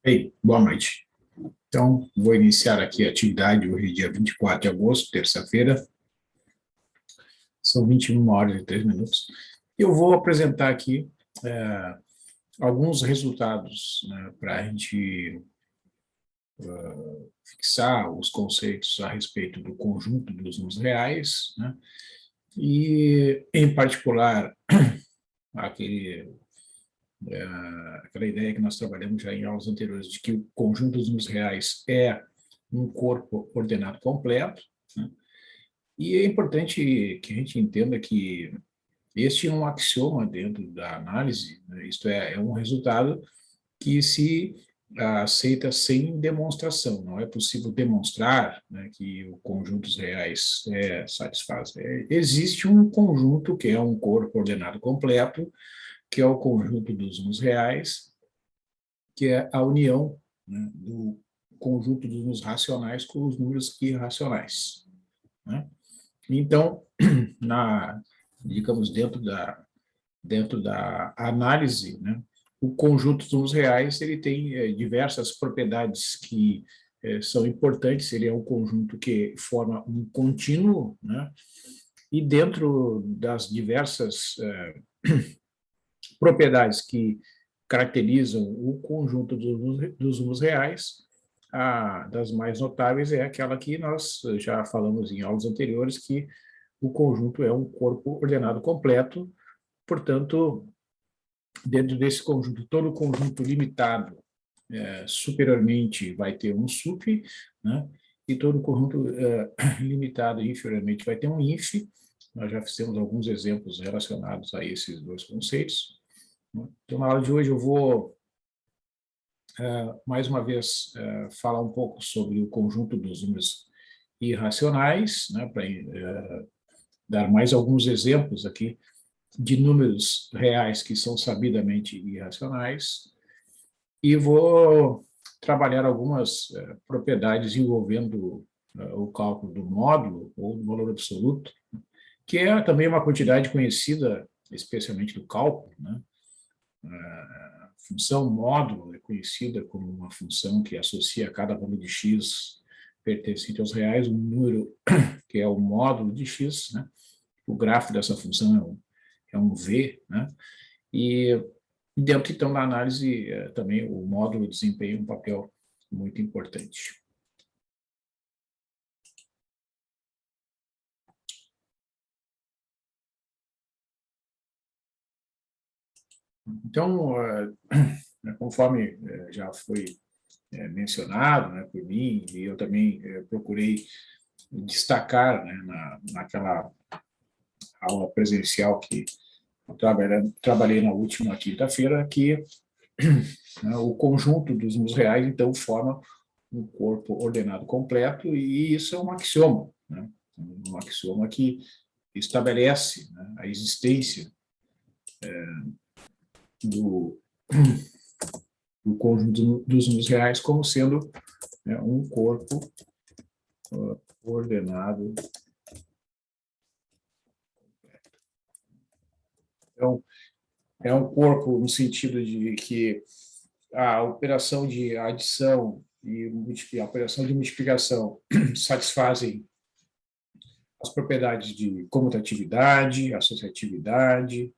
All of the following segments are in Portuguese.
Ei, boa noite. Então, vou iniciar aqui a atividade, hoje dia 24 de agosto, terça-feira, são 21 horas e 3 minutos. Eu vou apresentar aqui alguns resultados, né, para a gente fixar os conceitos a respeito do conjunto dos números reais, né, e, em particular, aquela ideia que nós trabalhamos já em aulas anteriores, de que o conjunto dos números reais é um corpo ordenado completo, né? E é importante que a gente entenda que este é um axioma dentro da análise, né? Isto é um resultado que se aceita sem demonstração. Não é possível demonstrar, né, que o conjunto dos reais satisfaz. Existe um conjunto que é um corpo ordenado completo, que é o conjunto dos números reais, que é a união, né, do conjunto dos números racionais com os números irracionais, né? Então, digamos, dentro da análise, né, o conjunto dos números reais ele tem diversas propriedades que são importantes. Ele é um conjunto que forma um contínuo, né, e dentro das diversas propriedades que caracterizam o conjunto dos números reais, a das mais notáveis é aquela que nós já falamos em aulas anteriores, que o conjunto é um corpo ordenado completo. Portanto, dentro desse conjunto, todo conjunto limitado superiormente vai ter um sup, né? E todo conjunto limitado inferiormente vai ter um inf. Nós já fizemos alguns exemplos relacionados a esses dois conceitos, né? Então, na aula de hoje eu vou, mais uma vez, falar um pouco sobre o conjunto dos números irracionais, né? Para dar mais alguns exemplos aqui de números reais que são sabidamente irracionais, e vou trabalhar algumas propriedades envolvendo o cálculo do módulo ou do valor absoluto, que é também uma quantidade conhecida, especialmente do cálculo, né? A função módulo é conhecida como uma função que associa a cada valor de x pertencente aos reais um número que é o módulo de x, né? O grafo dessa função é um v, né? E dentro, então, da análise, também o módulo desempenha um papel muito importante. Então, conforme já foi mencionado, né, por mim, e eu também procurei destacar, né, naquela aula presencial que eu trabalhei na última quinta-feira, que né, o conjunto dos números reais, então, forma um corpo ordenado completo, e isso é um axioma, né? Um axioma que estabelece, né, a existência do, do conjunto dos números reais como sendo, né, um corpo ordenado. Então, é um corpo no sentido de que a operação de adição e a operação de multiplicação satisfazem as propriedades de comutatividade, associatividade,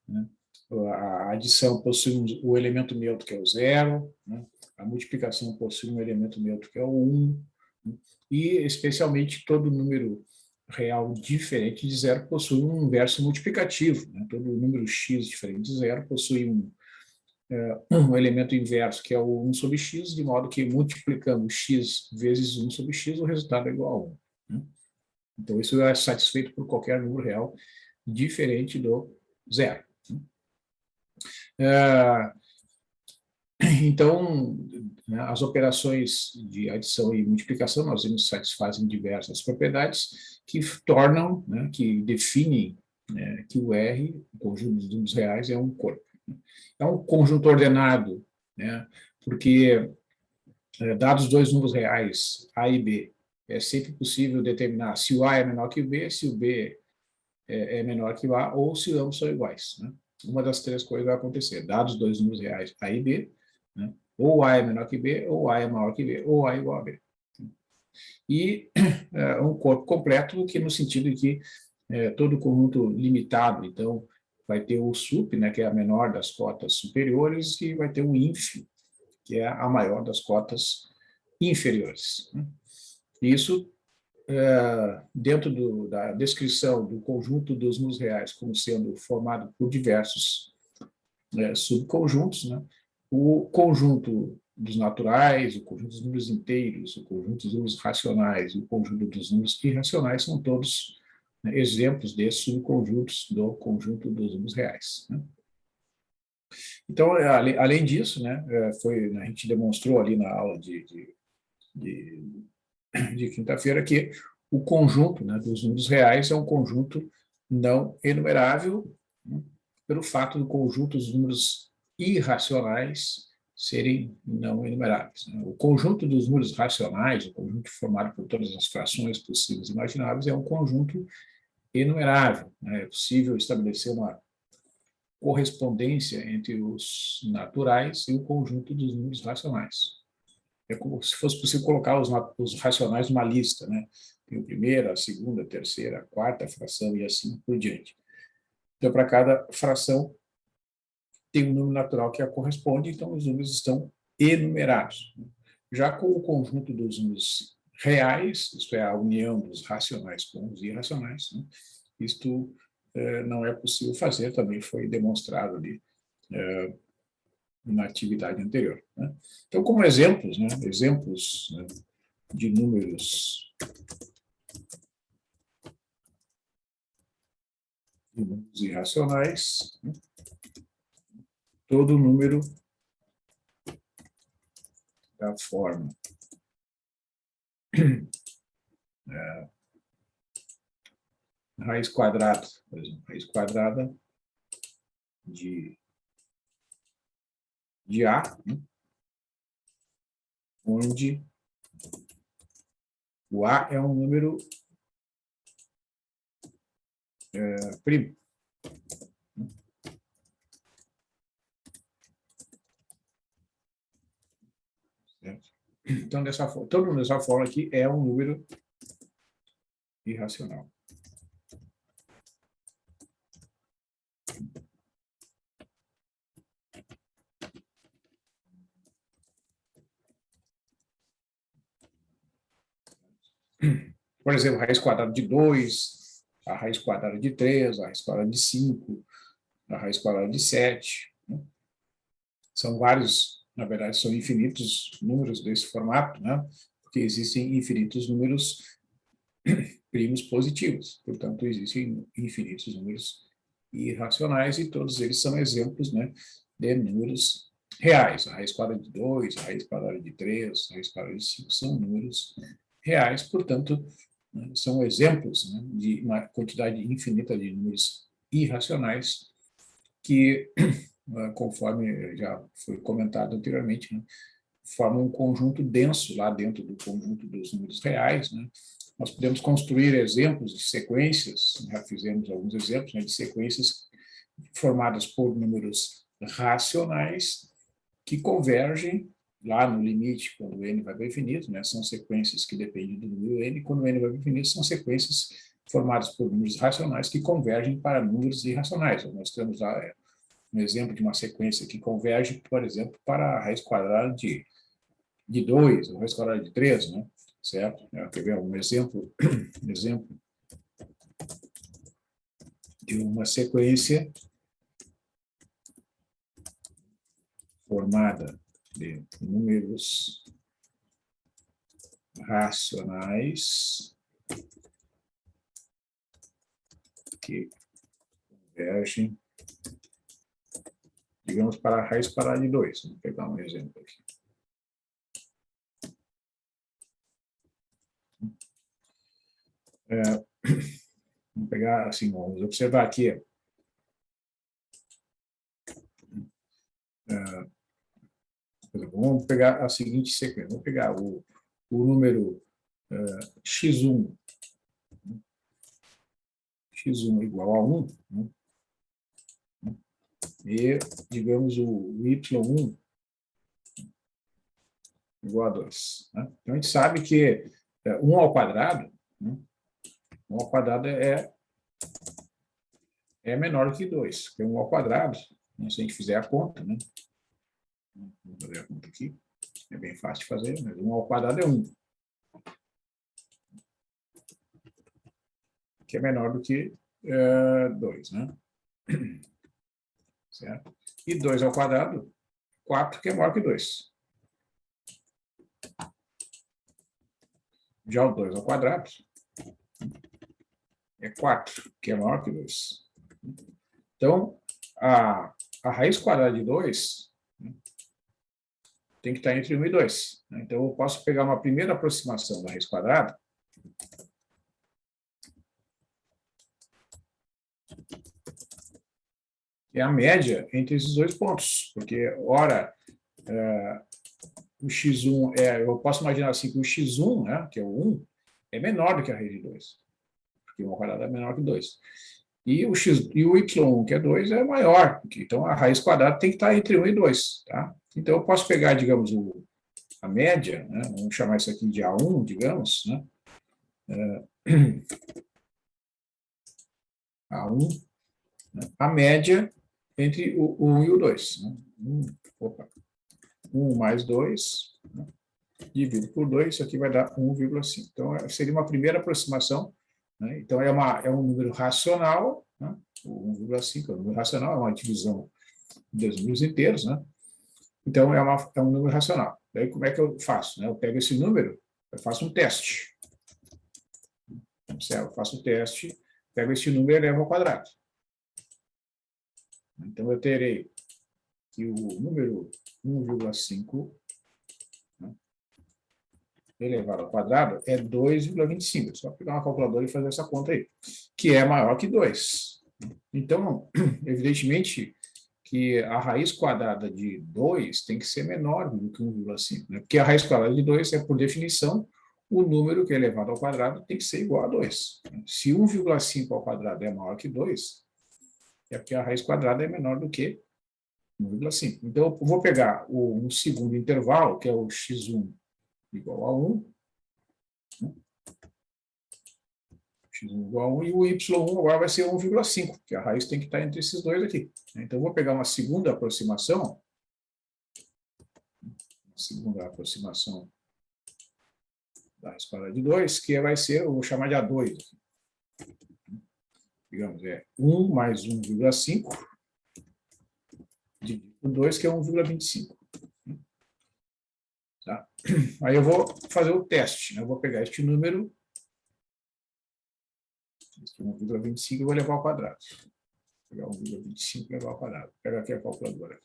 né? A adição possui o elemento neutro, que é o zero, né? A multiplicação possui um elemento neutro, que é o 1, né? E, especialmente, todo número real diferente de zero possui um inverso multiplicativo, né? Todo número x diferente de zero possui um elemento inverso, que é o 1 sobre x, de modo que, multiplicando x vezes 1 sobre x, o resultado é igual a 1, né? Então, isso é satisfeito por qualquer número real diferente do zero. Então, né, as operações de adição e multiplicação, nós vimos, satisfazem diversas propriedades que tornam, né, que definem, né, que o R, o conjunto dos números reais, é um corpo. É um conjunto ordenado, né, porque, dados dois números reais, A e B, é sempre possível determinar se o A é menor que o B, se o B é menor que o A, ou se ambos são iguais, né? Uma das três coisas vai acontecer. Dados dois números reais, A e B, né, ou A é menor que B, ou A é maior que B, ou A é igual a B. E um corpo completo, que no sentido de que todo conjunto limitado, então, vai ter o sup, né, que é a menor das cotas superiores, e vai ter o inf, que é a maior das cotas inferiores. Isso, dentro da descrição do conjunto dos números reais como sendo formado por diversos subconjuntos, né? O conjunto dos naturais, o conjunto dos números inteiros, o conjunto dos números racionais e o conjunto dos números irracionais são todos, né, exemplos desses subconjuntos do conjunto dos números reais. Né? Então, além disso, né, a gente demonstrou ali na aula de, de quinta-feira que o conjunto, né, dos números reais é um conjunto não enumerável, né, pelo fato do conjunto dos números irracionais serem não enumeráveis. Né? O conjunto dos números racionais, o conjunto formado por todas as frações possíveis e imagináveis, é um conjunto enumerável. Né? É possível estabelecer uma correspondência entre os naturais e o conjunto dos números racionais. É como se fosse possível colocar os racionais numa lista, né? Tem a primeira, a segunda, a terceira, a quarta fração e assim por diante. Então, para cada fração, tem um número natural que a corresponde, então os números estão enumerados. Já com o conjunto dos números reais, isto é, a união dos racionais com os irracionais, né? Isto não é possível fazer, também foi demonstrado ali na atividade anterior. Né? Então, como exemplos, né? Exemplos, né, de números irracionais, né? Todo número da forma raiz quadrada, por exemplo, raiz quadrada de A, né? Onde o A é um número primo. Certo? Então, todo número dessa forma aqui é um número irracional. Por exemplo, a raiz quadrada de 2, a raiz quadrada de 3, a raiz quadrada de 5, a raiz quadrada de 7. Né? São vários, na verdade, são infinitos números desse formato, né? Porque existem infinitos números primos positivos. Portanto, existem infinitos números irracionais e todos eles são exemplos, né, de números reais. A raiz quadrada de 2, a raiz quadrada de 3, a raiz quadrada de 5 são números reais, portanto, né, são exemplos, né, de uma quantidade infinita de números irracionais que, conforme já foi comentado anteriormente, né, formam um conjunto denso lá dentro do conjunto dos números reais, né? Nós podemos construir exemplos de sequências, já fizemos alguns exemplos, né, de sequências formadas por números racionais que convergem lá no limite, quando o n vai para infinito, né, são sequências que dependem do número n, quando o n vai para infinito, são sequências formadas por números racionais que convergem para números irracionais. Nós temos lá um exemplo de uma sequência que converge, por exemplo, para a raiz quadrada de 2, ou raiz quadrada de 3, né? Certo? Quer ver um exemplo de uma sequência formada de números racionais que convergem, digamos, para a raiz quadrada de 2. Vamos pegar um exemplo aqui. Vamos pegar assim, vamos observar aqui. Vamos pegar a seguinte sequência. Vamos pegar o número x1 igual a 1, né? E, digamos, o y1 igual a 2. Né? Então, a gente sabe que 1 ao quadrado, né? 1 ao quadrado é menor do que 2, porque 1 ao quadrado, né? Se a gente fizer a conta, né? Vamos fazer a conta aqui, é bem fácil de fazer, mas 1 ao quadrado é 1, que é menor do que 2, né? Certo? E 2 ao quadrado, 4, que é maior que 2. Já o 2 ao quadrado é 4, que é maior que 2. Então, a raiz quadrada de 2, né, tem que estar entre 1 e 2. Né? Então, eu posso pegar uma primeira aproximação da raiz quadrada, que é a média entre esses dois pontos. Porque, ora, o x1 eu posso imaginar assim que o x1, né, que é o 1, é menor do que a raiz de 2. Porque 1 ao quadrado é menor que 2. E o y1, que é 2, é maior. Então, a raiz quadrada tem que estar entre 1 e 2. Tá? Então, eu posso pegar, digamos, a média, né? Vamos chamar isso aqui de A1, digamos, né? A1, né? A média entre o 1 e o 2. Né? 1 mais 2, né? Dividido por 2, isso aqui vai dar 1,5. Então, seria uma primeira aproximação. Né? Então, é um número racional, né? O 1,5 é um número racional, é uma divisão dos números inteiros, né? Então, é um número racional. Daí, como é que eu faço? Né? Eu pego esse número, eu faço um teste. Eu faço o teste, pego esse número e levo ao quadrado. Então, eu terei que o número 1,5, né, elevado ao quadrado é 2,25. É só pegar uma calculadora e fazer essa conta aí, que é maior que 2. Então, evidentemente, que a raiz quadrada de 2 tem que ser menor do que 1,5, né? Porque a raiz quadrada de 2 é, por definição, o número que é elevado ao quadrado tem que ser igual a 2. Se 1,5 ao quadrado é maior que 2, é porque a raiz quadrada é menor do que 1,5. Então, eu vou pegar um segundo intervalo, que é o x1 igual a 1, né? X1 igual a 1, e o y1 agora vai ser 1,5, porque a raiz tem que estar entre esses dois aqui. Então, eu vou pegar uma segunda aproximação da raiz quadrada de 2, que vai ser, eu vou chamar de A2. Digamos, 1 mais 1,5 dividido por 2, que é 1,25. Tá? Aí eu vou fazer o teste. Né? Eu vou pegar este número, 1,25, e vou levar ao quadrado. Vou pegar 1,25 e levar ao quadrado. Vou pegar aqui a calculadora.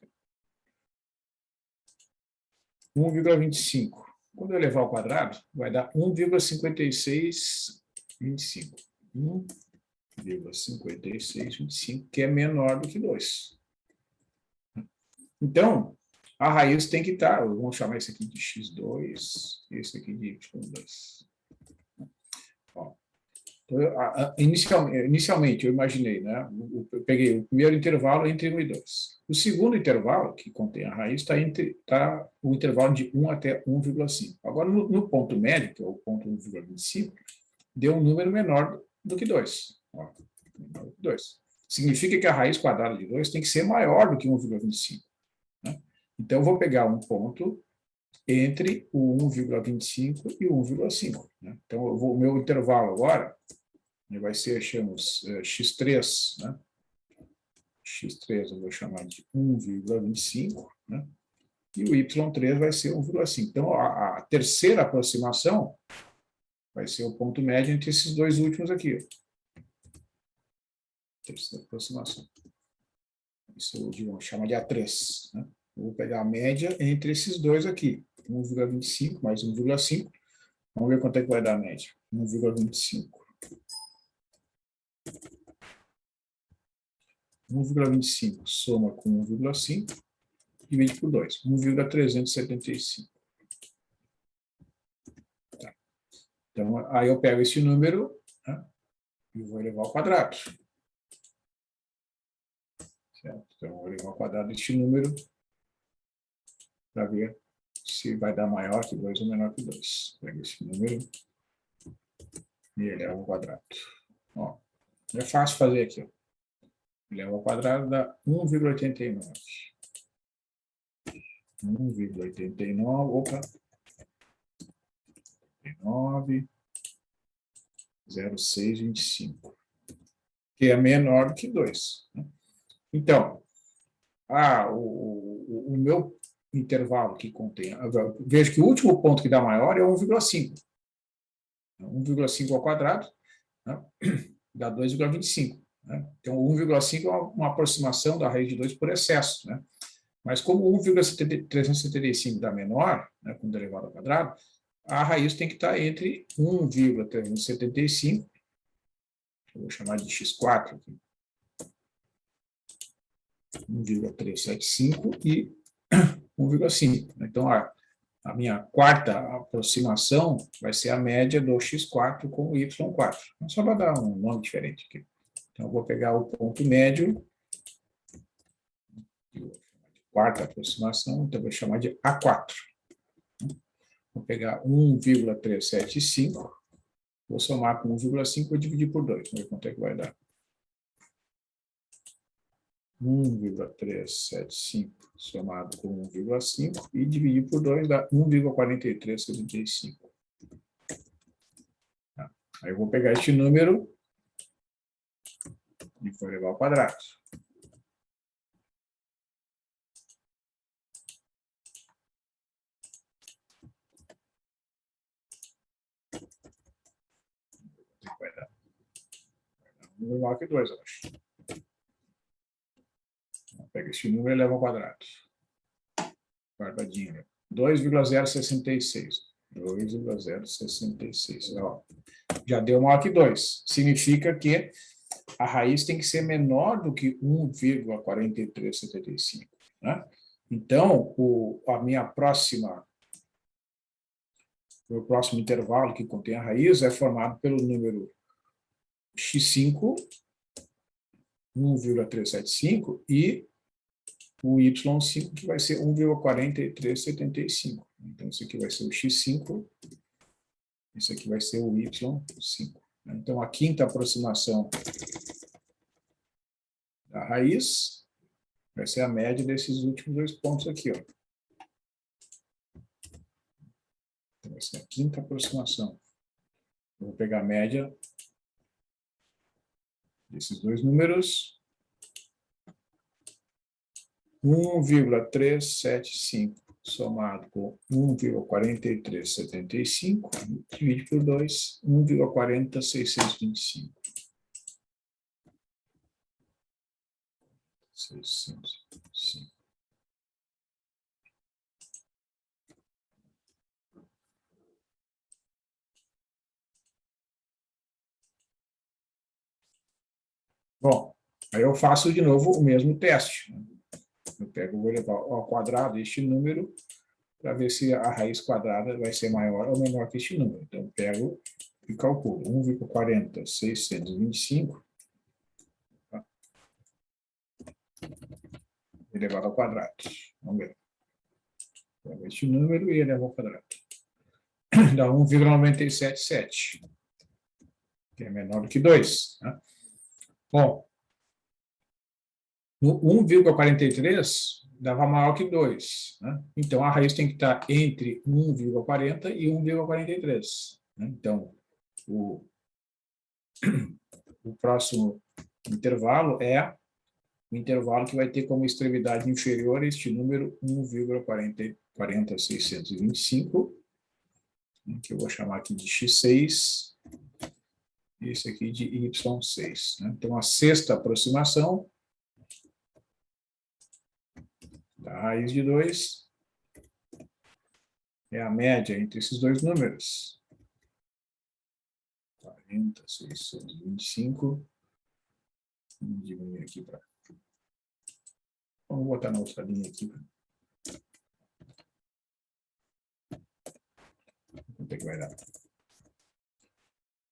1,25. Quando eu levar ao quadrado, vai dar 1,5625. 1,5625, que é menor do que 2. Então, a raiz tem que estar, vamos chamar esse aqui de x2, esse aqui de y2. Ó, inicialmente, eu imaginei, né? Eu peguei o primeiro intervalo entre 1 e 2. O segundo intervalo, que contém a raiz, está o intervalo de 1 até 1,5. Agora, no ponto médio, que é o ponto 1,25, deu um número menor do que 2. Ó, menor do que 2. Significa que a raiz quadrada de 2 tem que ser maior do que 1,25. Né? Então, eu vou pegar um ponto entre o 1,25 e o 1,5. Né? Então, o meu intervalo agora vai ser, chamamos, x3, né? x3 eu vou chamar de 1,25, né? E o y3 vai ser 1,5. Então, a terceira aproximação vai ser o ponto médio entre esses dois últimos aqui. Terceira aproximação. Isso eu vou chamar de A3. Né? Eu vou pegar a média entre esses dois aqui. 1,25 mais 1,5. Vamos ver quanto é que vai dar a média. 1,25. 1,25 soma com 1,5, divide por 2. 1,375. Tá. Então, aí eu pego esse número, né, e vou elevar ao quadrado. Certo? Então, eu vou elevar ao quadrado este número para ver se vai dar maior que 2 ou menor que 2. Pega esse número e eleva ao quadrado. Ó, é fácil fazer aqui. Ó. Eleva ao quadrado dá 1,89. 1,89, opa, 0,625, que é menor do que 2. Né? Então, o meu intervalo que contém, vejo que o último ponto que dá maior é 1,5. 1,5 ao quadrado, né, dá 2,25. Né? Então, 1,5 é uma aproximação da raiz de 2 por excesso. Né? Mas como 1,375 dá menor, né, quando elevado ao quadrado, a raiz tem que estar entre 1,375, eu vou chamar de x4 aqui, 1,375 e 1,5. Então, a minha quarta aproximação vai ser a média do x4 com o y4. Só para dar um nome diferente aqui. Então, eu vou pegar o ponto médio, quarta aproximação, então eu vou chamar de A4. Vou pegar 1,375, vou somar com 1,5 e vou dividir por 2. Vamos ver quanto é que vai dar. 1,375 somado com 1,5 e dividir por 2 dá 1,4375. Aí eu vou pegar este número e vou levar ao quadrado. Vai dar um número maior que 2, eu acho. Pega esse número e leva ao quadrado. Guardadinho. 2,066. 2,066. Já deu maior que 2. Significa que a raiz tem que ser menor do que 1,4375. Né? Então, o próximo intervalo que contém a raiz é formado pelo número x5, 1,375, e o y5, que vai ser 1,4375. Então, isso aqui vai ser o x5, isso aqui vai ser o y5. Então, a quinta aproximação da raiz vai ser a média desses últimos dois pontos aqui. Ó. Então, vai ser a quinta aproximação. Eu vou pegar a média desses dois números. 1,375 somado com 1,4375, divide por 2, 1,40625. 605. Bom, aí eu faço de novo o mesmo teste. Eu vou levar ao quadrado este número para ver se a raiz quadrada vai ser maior ou menor que este número. Então, eu pego e calculo 1,40625 elevado ao quadrado. Vamos ver. Pego este número e elevo ao quadrado. Dá 1,977, que é menor do que 2. Né? Bom, no 1,43 dava maior que 2. Né? Então, a raiz tem que estar entre 1,40 e 1,43. Né? Então, o próximo intervalo é o intervalo que vai ter como extremidade inferior este número 1,40625, que eu vou chamar aqui de x6, e esse aqui de y6. Né? Então, a sexta aproximação da raiz de 2 é a média entre esses dois números. 40,625. Vamos diminuir aqui para... Vamos botar na outra linha aqui. Quanto é que vai dar?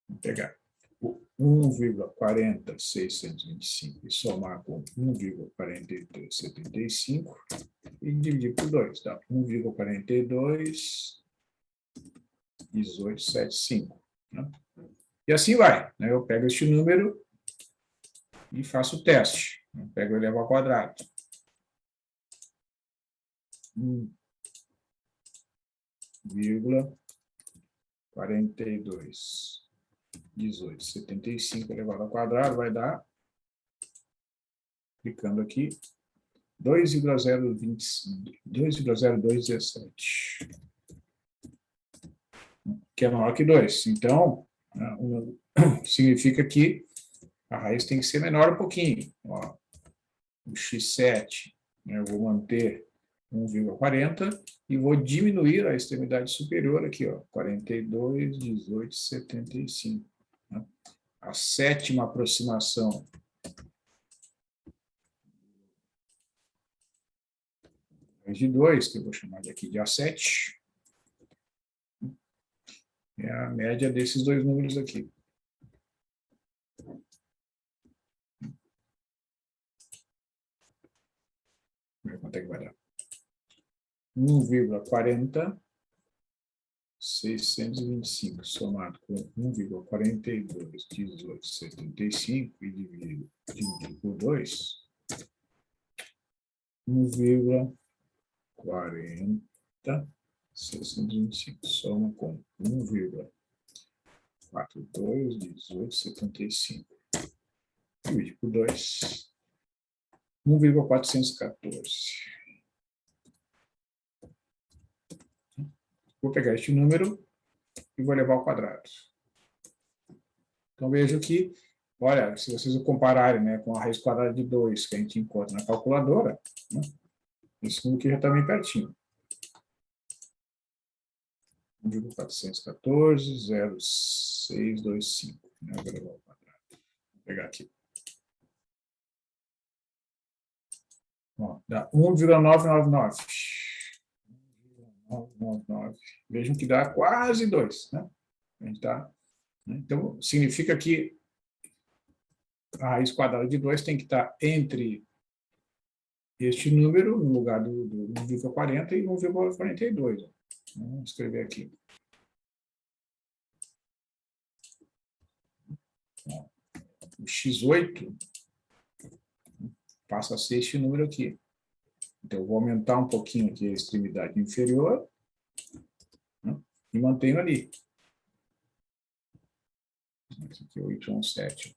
Vamos pegar o 1,40625 e somar com 1,4275 e dividir por 2, dá 1,421875. Né? E assim vai. Né? Eu pego este número e faço o teste. Eu pego e elevo ao quadrado. 1,421875 elevado ao quadrado vai dar, clicando aqui, 2,0217, que é maior que 2. Então, significa que a raiz tem que ser menor um pouquinho. Ó, o x7, né, eu vou manter 1,40 e vou diminuir a extremidade superior aqui, ó, 42,1875. Né? A sétima aproximação de 2, que eu vou chamar de aqui de A7, é a média desses dois números aqui. Quanto é que vai dar? 1,40625 somado com 1,421875 e dividido por 2, 1,40625 soma com 1,421875 divide por 2, 1,414. Vou pegar este número e vou levar ao quadrado. Então, vejo que, olha, se vocês compararem, né, com a raiz quadrada de 2 que a gente encontra na calculadora, né, esse número aqui já está bem pertinho. 1,414,0625. Né, vou levar ao quadrado. Vou pegar aqui. Ó, dá 1,999. 1,999. Vejam que dá quase 2, né? A gente tá, né? Então, significa que a raiz quadrada de 2 tem que estar entre este número, no lugar do 1,40 e 1,42. Vamos escrever aqui. O x8 passa a ser este número aqui. Então, eu vou aumentar um pouquinho aqui a extremidade inferior, né, e mantenho ali. Esse aqui é 817.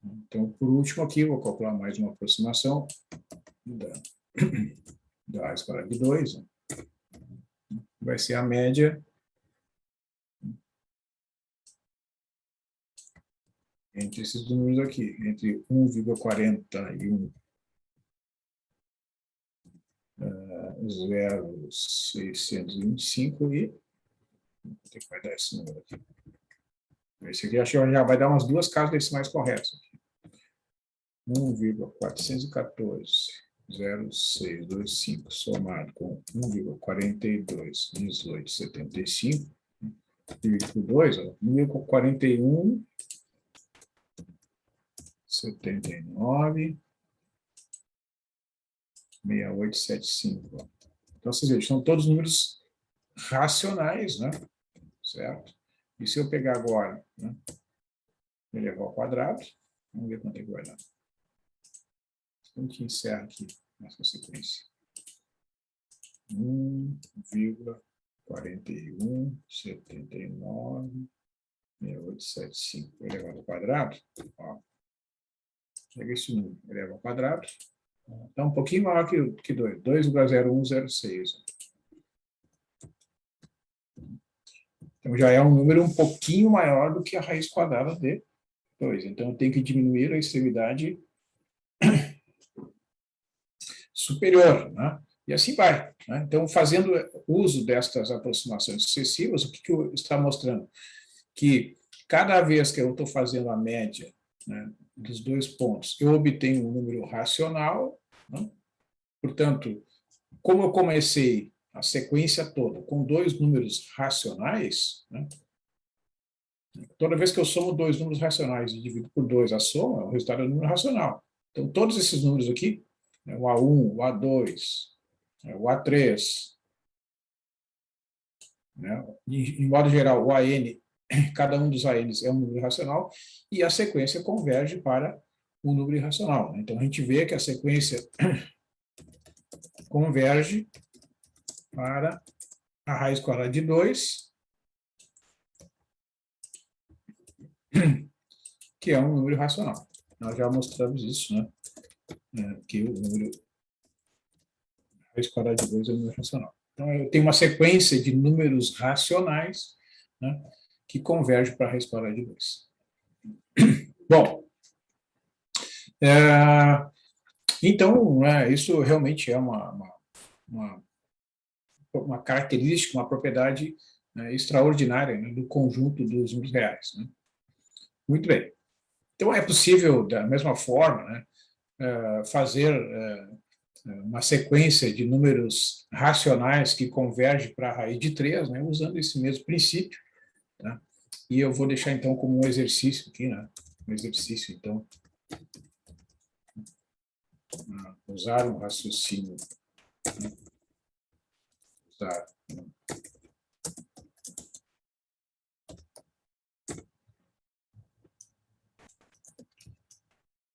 Então, por último aqui, vou calcular mais uma aproximação da raiz quadrada de 2. Vai ser a média entre esses números aqui, entre 1,41 0,625 e tem que vai dar esse número aqui. Esse aqui acho que já vai dar umas duas casas decimais corretas. 1,414,0625 somado com 1,421875 dividido por 2, 1,41,79 6875. Então, vocês vejam, são todos números racionais, né? Certo? E se eu pegar agora, né, elevar ao quadrado, vamos ver quanto é que vai dar. A gente encerra aqui nessa sequência. 1,41796875 elevado ao quadrado. Ó, pega esse número, eleva ao quadrado. Está um pouquinho maior que 2, 2,0106. Então, já é um número um pouquinho maior do que a raiz quadrada de 2. Então, eu tenho que diminuir a extremidade superior, né? E assim vai. Né? Então, fazendo uso destas aproximações sucessivas, o que está mostrando? Que cada vez que eu estou fazendo a média, né, dos dois pontos, eu obtenho um número racional. Né? Portanto, como eu comecei a sequência toda com dois números racionais, né, Toda vez que eu somo dois números racionais e divido por 2 a soma, o resultado é um número racional. Então, todos esses números aqui, o A1, o A2, o A3, né? Em modo geral, o AN, cada um dos ANs é um número racional, e a sequência converge para um número irracional. Então, a gente vê que a sequência converge para a raiz quadrada de 2, que é um número racional. Nós já mostramos isso, né? Que o número raiz quadrada de 2 é um número racional. Então, eu tenho uma sequência de números racionais, né, que converge para a raiz quadrada de 2. Bom, então, isso realmente é uma característica, uma propriedade, né, extraordinária, né, do conjunto dos números reais. Né? Muito bem. Então, é possível, da mesma forma, né, fazer uma sequência de números racionais que converge para a raiz de 3, né, usando esse mesmo princípio. Tá? E eu vou deixar, então, como um exercício aqui, né, um exercício, então, usar um raciocínio, né, usar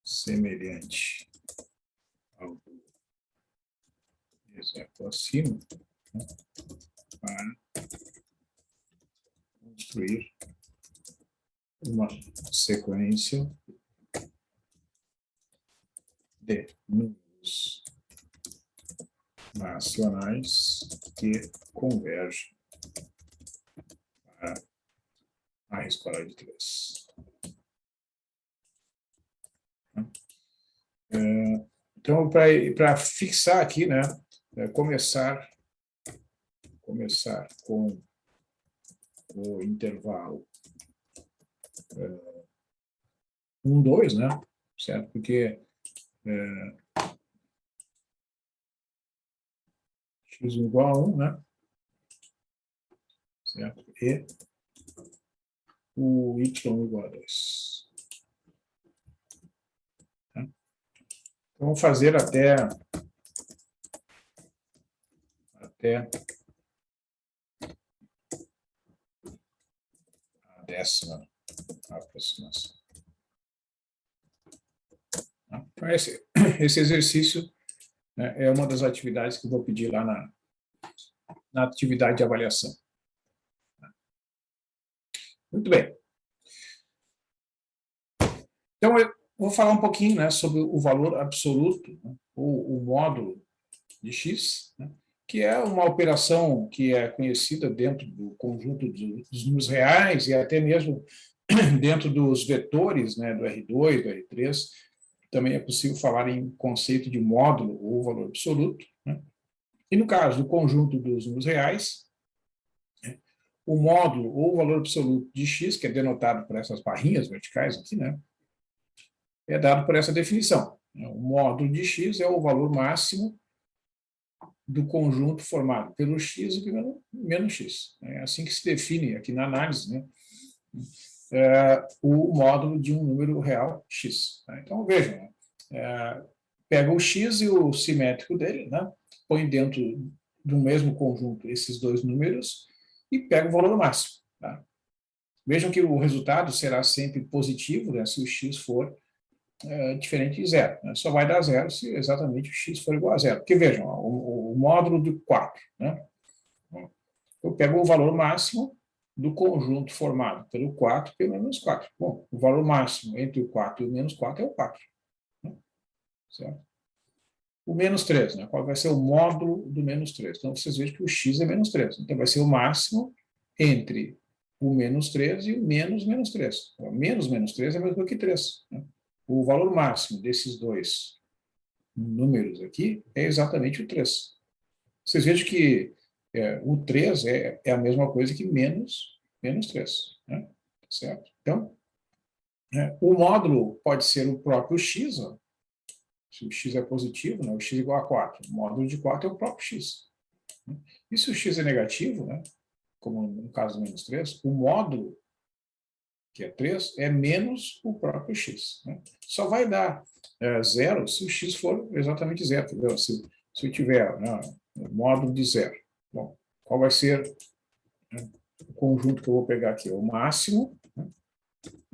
semelhante ao exemplo acima, né, para construir uma sequência de números racionais que convergem para a raiz quadrada de 3. Então, para fixar aqui, né, começar com o intervalo 1, 2, né, certo? Porque x1 igual a 1, né, certo? E o y igual a 2. Tá? Então, vamos fazer até a 10ª aproximação. Tá? Então, esse exercício, né, é uma das atividades que eu vou pedir lá na atividade de avaliação. Muito bem. Então, eu vou falar um pouquinho, né, sobre o valor absoluto, né, ou o módulo de x, né, que é uma operação que é conhecida dentro do conjunto dos números reais e até mesmo dentro dos vetores, né, do R2, do R3. Também é possível falar em conceito de módulo ou valor absoluto. Né? E no caso do conjunto dos números reais, né, o módulo ou valor absoluto de x, que é denotado por essas barrinhas verticais aqui, né, é dado por essa definição. O módulo de x é o valor máximo do conjunto formado pelo x e pelo menos x. É assim que se define aqui na análise, né, o módulo de um número real x. Tá? Então, vejam, pega o x e o simétrico dele, né, põe dentro do mesmo conjunto esses dois números e pega o valor máximo. Tá? Vejam que o resultado será sempre positivo, né, se o x for diferente de zero. Né? Só vai dar zero se exatamente o x for igual a zero. Porque vejam, o módulo de 4. Né? Eu pego o valor máximo do conjunto formado pelo 4 pelo menos 4. Bom, o valor máximo entre o 4 e o menos 4 é o 4. Né? Certo? O menos 3, né? Qual vai ser o módulo do menos 3? Então, vocês vejam que o x é menos 3. Então, vai ser o máximo entre o menos 3 e o menos 3. Então, menos 3 é a mesma coisa que 3. Né? O valor máximo desses dois números aqui é exatamente o 3. Vocês vejam que o 3 é a mesma coisa que menos 3. Né? Certo? Então, o módulo pode ser o próprio x, ó. Se o x é positivo, né, o x igual a 4. O módulo de 4 é o próprio x. Né? E se o x é negativo, né, como no caso do menos 3, o módulo que é 3, é menos o próprio x. Né? Só vai dar 0 se o x for exatamente 0. Entendeu? Se eu tiver o módulo de 0, bom, qual vai ser o conjunto que eu vou pegar aqui? O máximo, né,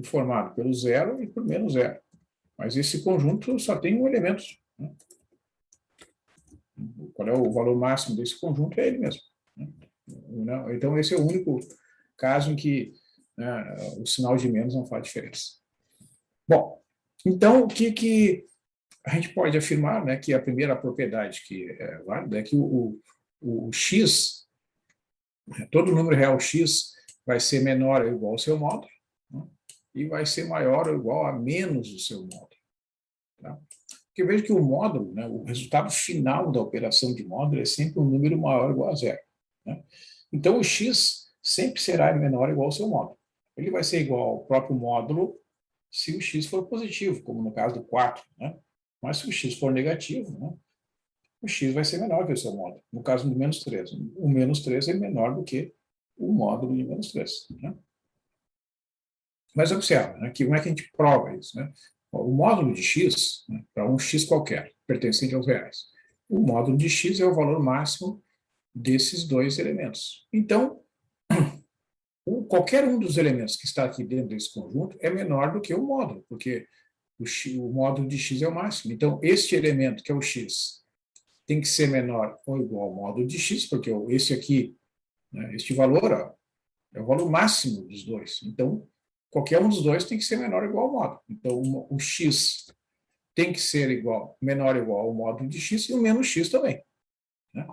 formado pelo 0 e por menos 0. Mas esse conjunto só tem um elemento. Né? Qual é o valor máximo desse conjunto? É ele mesmo. Né? Então, esse é o único caso em que o sinal de menos não faz diferença. Bom, então, o que a gente pode afirmar, né, que a primeira propriedade que é válida é que o x, todo número real x, vai ser menor ou igual ao seu módulo, né, e vai ser maior ou igual a menos o seu módulo. Tá? Porque veja que o módulo, né, o resultado final da operação de módulo é sempre um número maior ou igual a zero. Né? Então, o x sempre será menor ou igual ao seu módulo. Ele vai ser igual ao próprio módulo se o x for positivo, como no caso do 4. Né? Mas se o x for negativo, né, o x vai ser menor que o seu módulo. No caso do menos 3. O menos 3 é menor do que o módulo de menos 3. Né? Mas observa, né, que como é que a gente prova isso? Né? O módulo de x, né, para um x qualquer, pertencente aos reais, o módulo de x é o valor máximo desses dois elementos. Então, qualquer um dos elementos que está aqui dentro desse conjunto é menor do que o módulo, porque o módulo de x é o máximo. Então, este elemento, que é o x, tem que ser menor ou igual ao módulo de x, porque esse aqui, né, este valor, ó, é o valor máximo dos dois. Então, qualquer um dos dois tem que ser menor ou igual ao módulo. Então, o x tem que ser menor ou igual ao módulo de x e o menos x também. Né?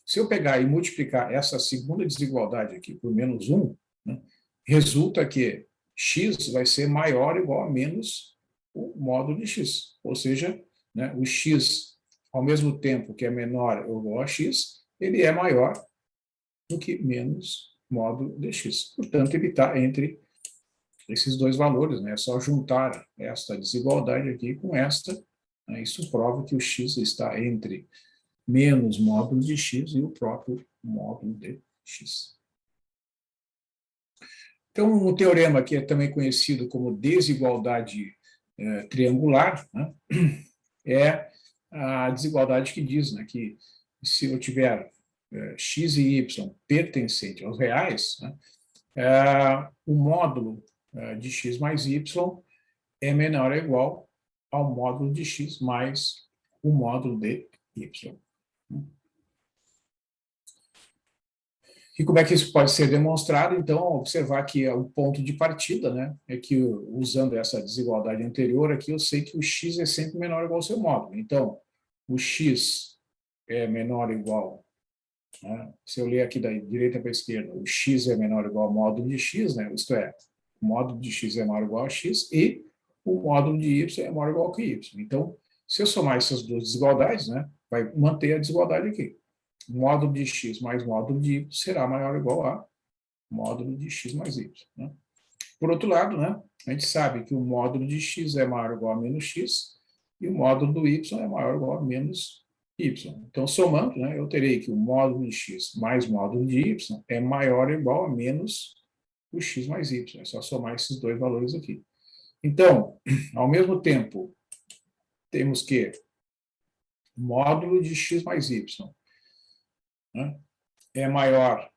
Se eu pegar e multiplicar essa segunda desigualdade aqui por menos 1, né, resulta que x vai ser maior ou igual a menos o módulo de x. Ou seja, né, o x, ao mesmo tempo que é menor ou igual a x, ele é maior do que menos módulo de x. Portanto, ele está entre esses dois valores. Né? É só juntar esta desigualdade aqui com esta. Né? Isso prova que o x está entre menos módulo de x e o próprio módulo de x. Então, um teorema que é também conhecido como desigualdade triangular, né, é a desigualdade que diz, né, que se eu tiver x e y pertencente aos reais, né, o módulo de x mais y é menor ou igual ao módulo de x mais o módulo de y. E como é que isso pode ser demonstrado? Então, observar que o ponto de partida, né, é que, usando essa desigualdade anterior aqui, eu sei que o x é sempre menor ou igual ao seu módulo. Então, o x é menor ou igual, né, se eu ler aqui da direita para a esquerda, o x é menor ou igual ao módulo de x, né, isto é, o módulo de x é maior ou igual a x, e o módulo de y é maior ou igual a y. Então, se eu somar essas duas desigualdades, né, vai manter a desigualdade aqui. Módulo de x mais módulo de y será maior ou igual a módulo de x mais y. Né? Por outro lado, né, a gente sabe que o módulo de x é maior ou igual a menos x e o módulo do y é maior ou igual a menos y. Então, somando, né, eu terei que o módulo de x mais módulo de y é maior ou igual a menos o x mais y. É só somar esses dois valores aqui. Então, ao mesmo tempo, temos que módulo de x mais y, né, é maior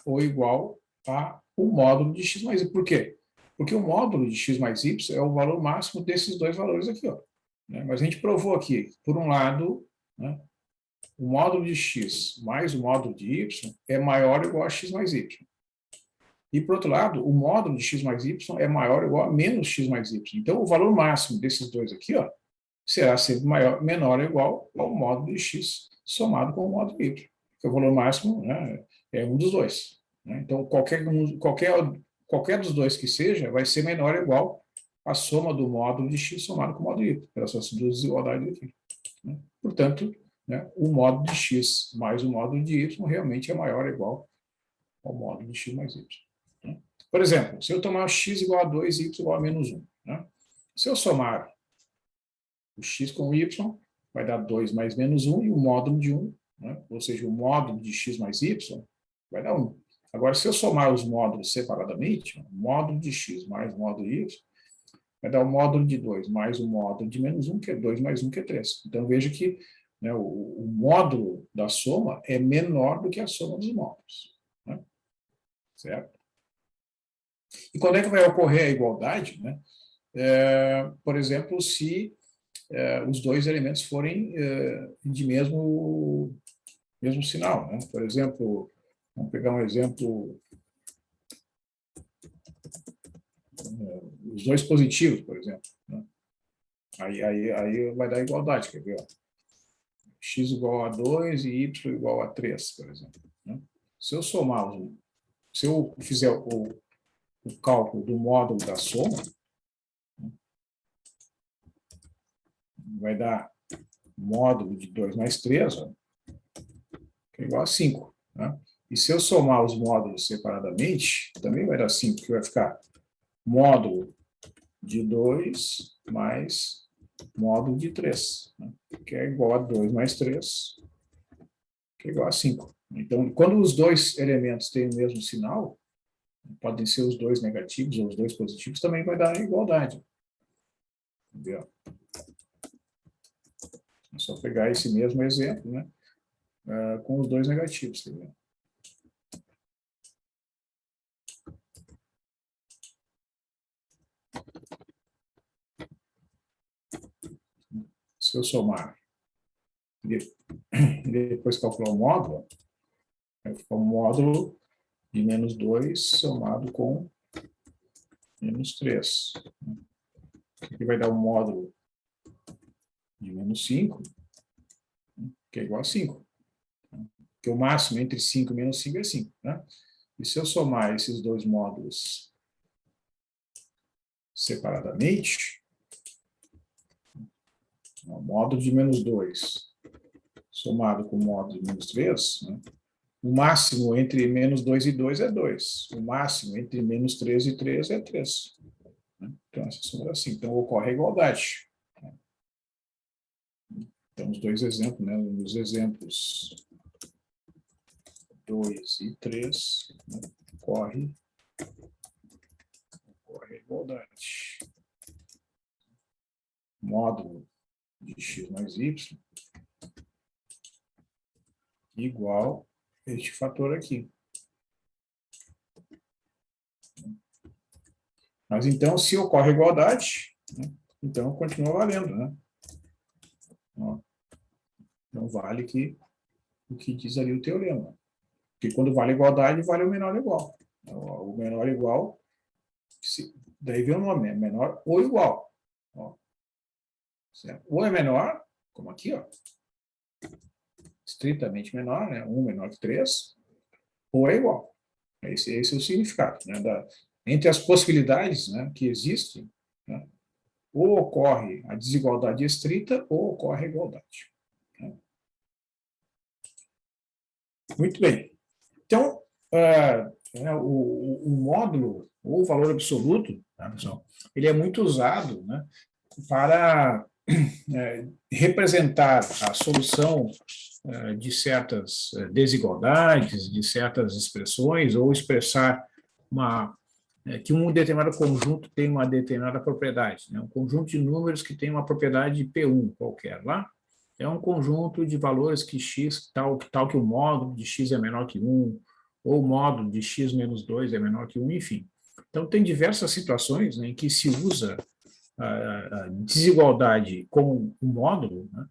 ou igual a o módulo de x mais y. Por quê? Porque o módulo de x mais y é o valor máximo desses dois valores aqui. Ó, né? Mas a gente provou aqui, por um lado, né, o módulo de x mais o módulo de y é maior ou igual a x mais y. E, por outro lado, o módulo de x mais y é maior ou igual a menos x mais y. Então, o valor máximo desses dois aqui, ó, será sempre menor ou igual ao módulo de x somado com o módulo de y. Porque o valor máximo, né, é um dos dois. Né? Então, qualquer dos dois que seja, vai ser menor ou igual à soma do módulo de x somado com o módulo de y, pelas suas duas desigualdades aqui. Né? Portanto, né, o módulo de x mais o módulo de y realmente é maior ou igual ao módulo de x mais y. Né? Por exemplo, se eu tomar x igual a 2 e y igual a menos 1, né? Se eu somar o x com o y, vai dar 2 mais menos 1 e o módulo de 1, né? Ou seja, o módulo de x mais y vai dar 1. Agora, se eu somar os módulos separadamente, o módulo de x mais o módulo de y, vai dar o módulo de 2 mais o módulo de menos 1, que é 2 mais 1, que é 3. Então, veja que, né, o módulo da soma é menor do que a soma dos módulos. Né? Certo? E quando é que vai ocorrer a igualdade? Né? Por exemplo, se os dois elementos forem de mesmo sinal. Né? Por exemplo, vamos pegar um exemplo, os dois positivos, por exemplo. Né? Aí vai dar igualdade, quer ver? Ó? X igual a 2 e y igual a 3, por exemplo. Né? Se eu somar, se eu fizer o cálculo do módulo da soma, né? Vai dar módulo de 2 mais 3, ó, que é igual a 5. Né? E se eu somar os módulos separadamente, também vai dar 5, que vai ficar módulo de 2 mais módulo de 3, né? Que é igual a 2 mais 3, que é igual a 5. Então, quando os dois elementos têm o mesmo sinal, podem ser os dois negativos ou os dois positivos, também vai dar igualdade. Entendeu? É só pegar esse mesmo exemplo, né? Com os dois negativos. Entendeu? Se eu somar e depois calcular o módulo, vai ficar o módulo de menos 2 somado com menos 3. Aqui vai dar o módulo de menos 5, que é igual a 5. Porque o máximo entre 5 e menos 5 é 5. Né? E se eu somar esses dois módulos separadamente, o módulo de menos 2 somado com o módulo de menos 3, né? O máximo entre menos 2 e 2 é 2. O máximo entre menos 3 e 3 é 3. Né? Então, essa soma é assim. Então, ocorre a igualdade. Então, os dois exemplos, né? Os exemplos 2 e 3, né? ocorre a igualdade. Módulo de x mais y igual a este fator aqui. Mas então, se ocorre a igualdade, né, então continua valendo, né? Ó, não vale o que diz ali o teorema. Porque quando vale a igualdade, vale o menor igual. O menor igual, daí vem o nome, é menor ou igual. Ó, certo? Ou é menor, como aqui, ó, estritamente menor, né? 1 menor que 3, ou é igual. Esse é o significado. Né? Entre as possibilidades, né, que existem, né, ou ocorre a desigualdade estrita ou ocorre a igualdade. Né? Muito bem. Então, o módulo, ou o valor absoluto, tá, pessoal, ele é muito usado, né, para representar a solução de certas desigualdades, de certas expressões, ou expressar que um determinado conjunto tem uma determinada propriedade. Né? Um conjunto de números que tem uma propriedade P1 qualquer lá, é um conjunto de valores que x, tal que o módulo de x é menor que 1, ou o módulo de x menos 2 é menor que 1, enfim. Então, tem diversas situações, né, em que se usa a desigualdade com o módulo, né,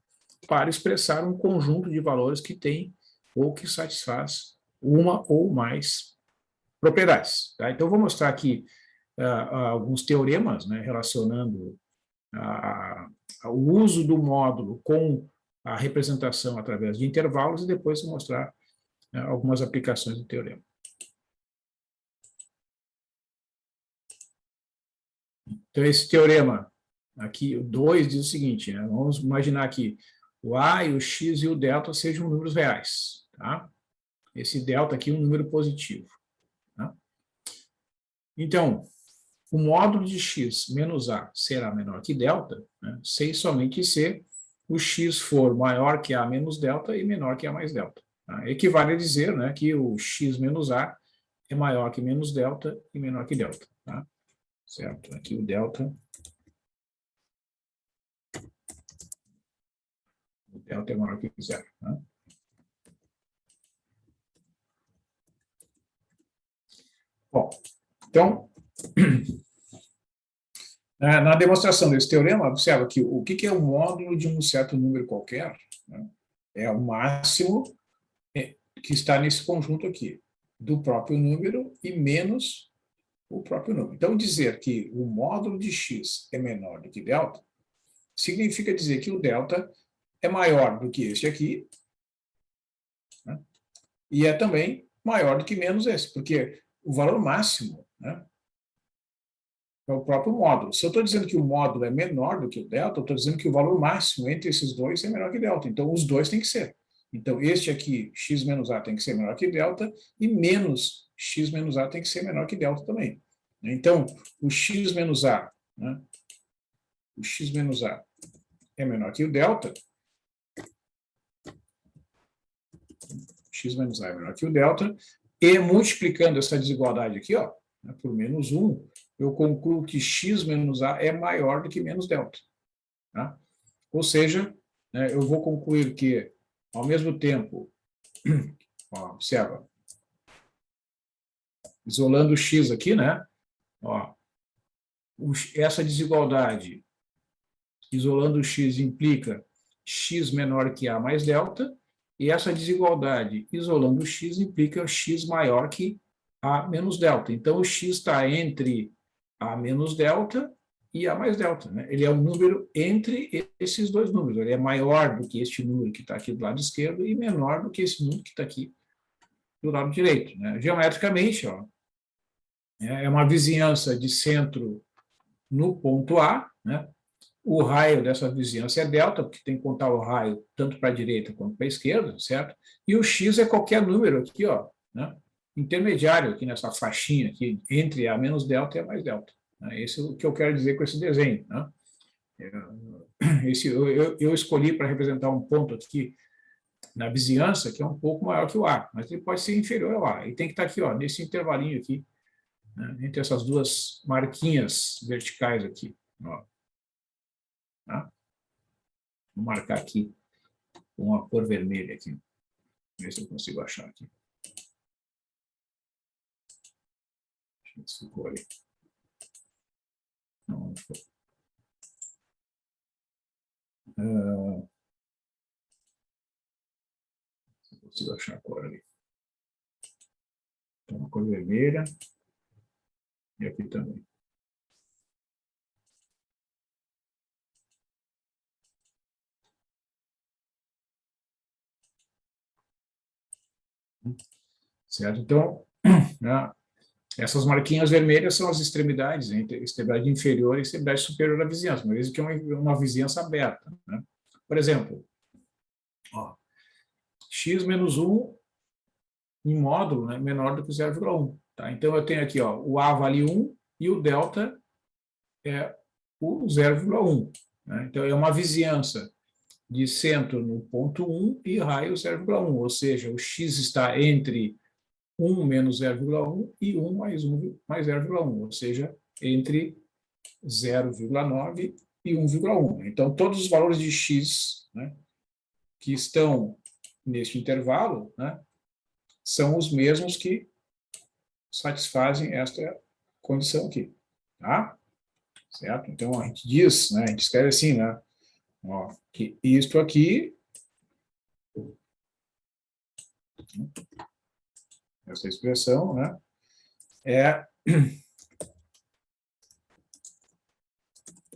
para expressar um conjunto de valores que tem ou que satisfaz uma ou mais propriedades. Tá? Então, vou mostrar aqui alguns teoremas, né, relacionando o uso do módulo com a representação através de intervalos e depois vou mostrar algumas aplicações do teorema. Então, esse teorema aqui, o 2, diz o seguinte, né? Vamos imaginar que o A e o X e o delta sejam números reais. Tá? Esse delta aqui é um número positivo. Tá? Então, o módulo de x menos A será menor que delta, né, sem somente se o x for maior que A menos delta e menor que A mais delta. Tá? Equivale a dizer, né, que o x menos A é maior que menos delta e menor que delta, tá? Certo? Aqui o delta é maior que zero, tá? Bom, então, na demonstração desse teorema, observa que o que é o módulo de um certo número qualquer, né? É o máximo que está nesse conjunto aqui, do próprio número e menos o próprio número. Então, dizer que o módulo de x é menor do que delta, significa dizer que o delta é maior do que este aqui, né? E é também maior do que menos esse, porque o valor máximo, né, é o próprio módulo. Se eu estou dizendo que o módulo é menor do que o delta, eu estou dizendo que o valor máximo entre esses dois é menor que delta. Então, os dois têm que ser. Então, este aqui, x menos a, tem que ser menor que delta, e menos x menos a tem que ser menor que delta também. Então, o x menos a, né, o x menos a é menor que o delta, x menos a é menor que o delta, e multiplicando essa desigualdade aqui, ó, né, por menos 1, eu concluo que x menos a é maior do que menos delta. Tá? Ou seja, né, eu vou concluir que, ao mesmo tempo, ó, observa, isolando o x aqui, né, ó, essa desigualdade, isolando o x, implica x menor que a mais delta, e essa desigualdade, isolando o x, implica x maior que a menos delta. Então, o x está entre a menos delta e a mais delta, né? Ele é um número entre esses dois números. Ele é maior do que este número que está aqui do lado esquerdo e menor do que esse número que está aqui do lado direito, né? Geometricamente, ó, é uma vizinhança de centro no ponto A, né? O raio dessa vizinhança é delta, porque tem que contar o raio tanto para a direita quanto para a esquerda, certo? E o x é qualquer número aqui, ó, né? Intermediário aqui nessa faixinha aqui, entre a menos delta e a mais delta. Né? Esse é o que eu quero dizer com esse desenho, né? Eu escolhi para representar um ponto aqui na vizinhança que é um pouco maior que o A, mas ele pode ser inferior ao A. E tem que estar aqui, ó, nesse intervalinho aqui, né? Entre essas duas marquinhas verticais aqui, ó. Tá? Vou marcar aqui com uma cor vermelha aqui. Ver se eu consigo achar aqui. Deixa eu ver se ficou ali. Não ficou. Se eu consigo achar a cor ali. Então, uma cor vermelha. E aqui também. Certo? Então, né, essas marquinhas vermelhas são as extremidades, entre extremidade inferior e extremidade superior da vizinhança, uma vez que é uma vizinhança aberta. Né? Por exemplo, ó, x menos 1 em módulo, né, menor do que 0,1. Tá? Então, eu tenho aqui, ó, o A vale 1 e o delta é o 0,1. Né? Então, é uma vizinhança de centro no ponto 1 e raio 0,1, ou seja, o x está entre 1 menos 0,1 e 1 mais 1 mais 0,1, ou seja, entre 0,9 e 1,1. Então, todos os valores de x, né, que estão neste intervalo, né, são os mesmos que satisfazem esta condição aqui. Tá? Certo? Então, a gente diz, né, a gente escreve assim, né, ó, que isto aqui, essa expressão, né, é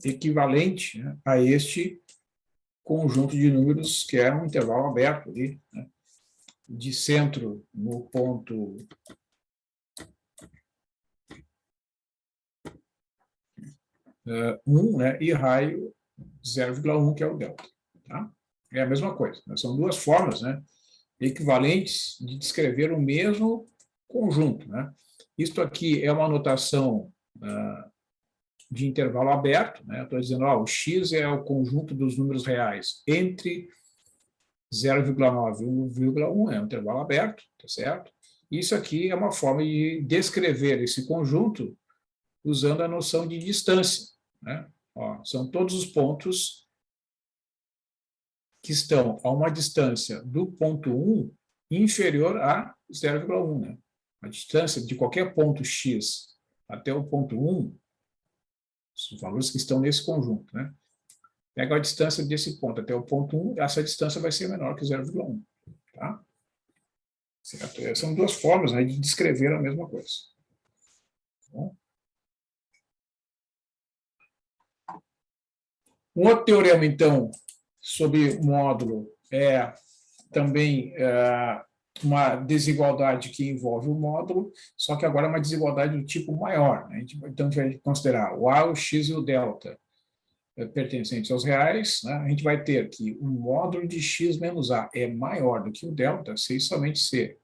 equivalente, né, a este conjunto de números que é um intervalo aberto ali, né, de centro no ponto 1, né, e raio 0,1, que é o delta. Tá? É a mesma coisa. Né? São duas formas, né, equivalentes de descrever o mesmo conjunto. Né? Isto aqui é uma notação de intervalo aberto. Né? Estou dizendo, ó, o x é o conjunto dos números reais entre 0,9 e 1,1, é um intervalo aberto, tá certo? Isso aqui é uma forma de descrever esse conjunto usando a noção de distância, né? Ó, são todos os pontos que estão a uma distância do ponto 1 inferior a 0,1, né? A distância de qualquer ponto x até o ponto 1, os valores que estão nesse conjunto, né? Pega a distância desse ponto até o ponto 1, essa distância vai ser menor que 0,1, tá? Certo? São duas formas, né, de descrever a mesma coisa. Bom. Um outro teorema, então, sobre módulo é também uma desigualdade que envolve o módulo, só que agora é uma desigualdade do tipo maior, né? Então, a gente vai considerar o A, o X e o delta pertencentes aos reais, né? A gente vai ter que o módulo de X menos A é maior do que o delta, se somente se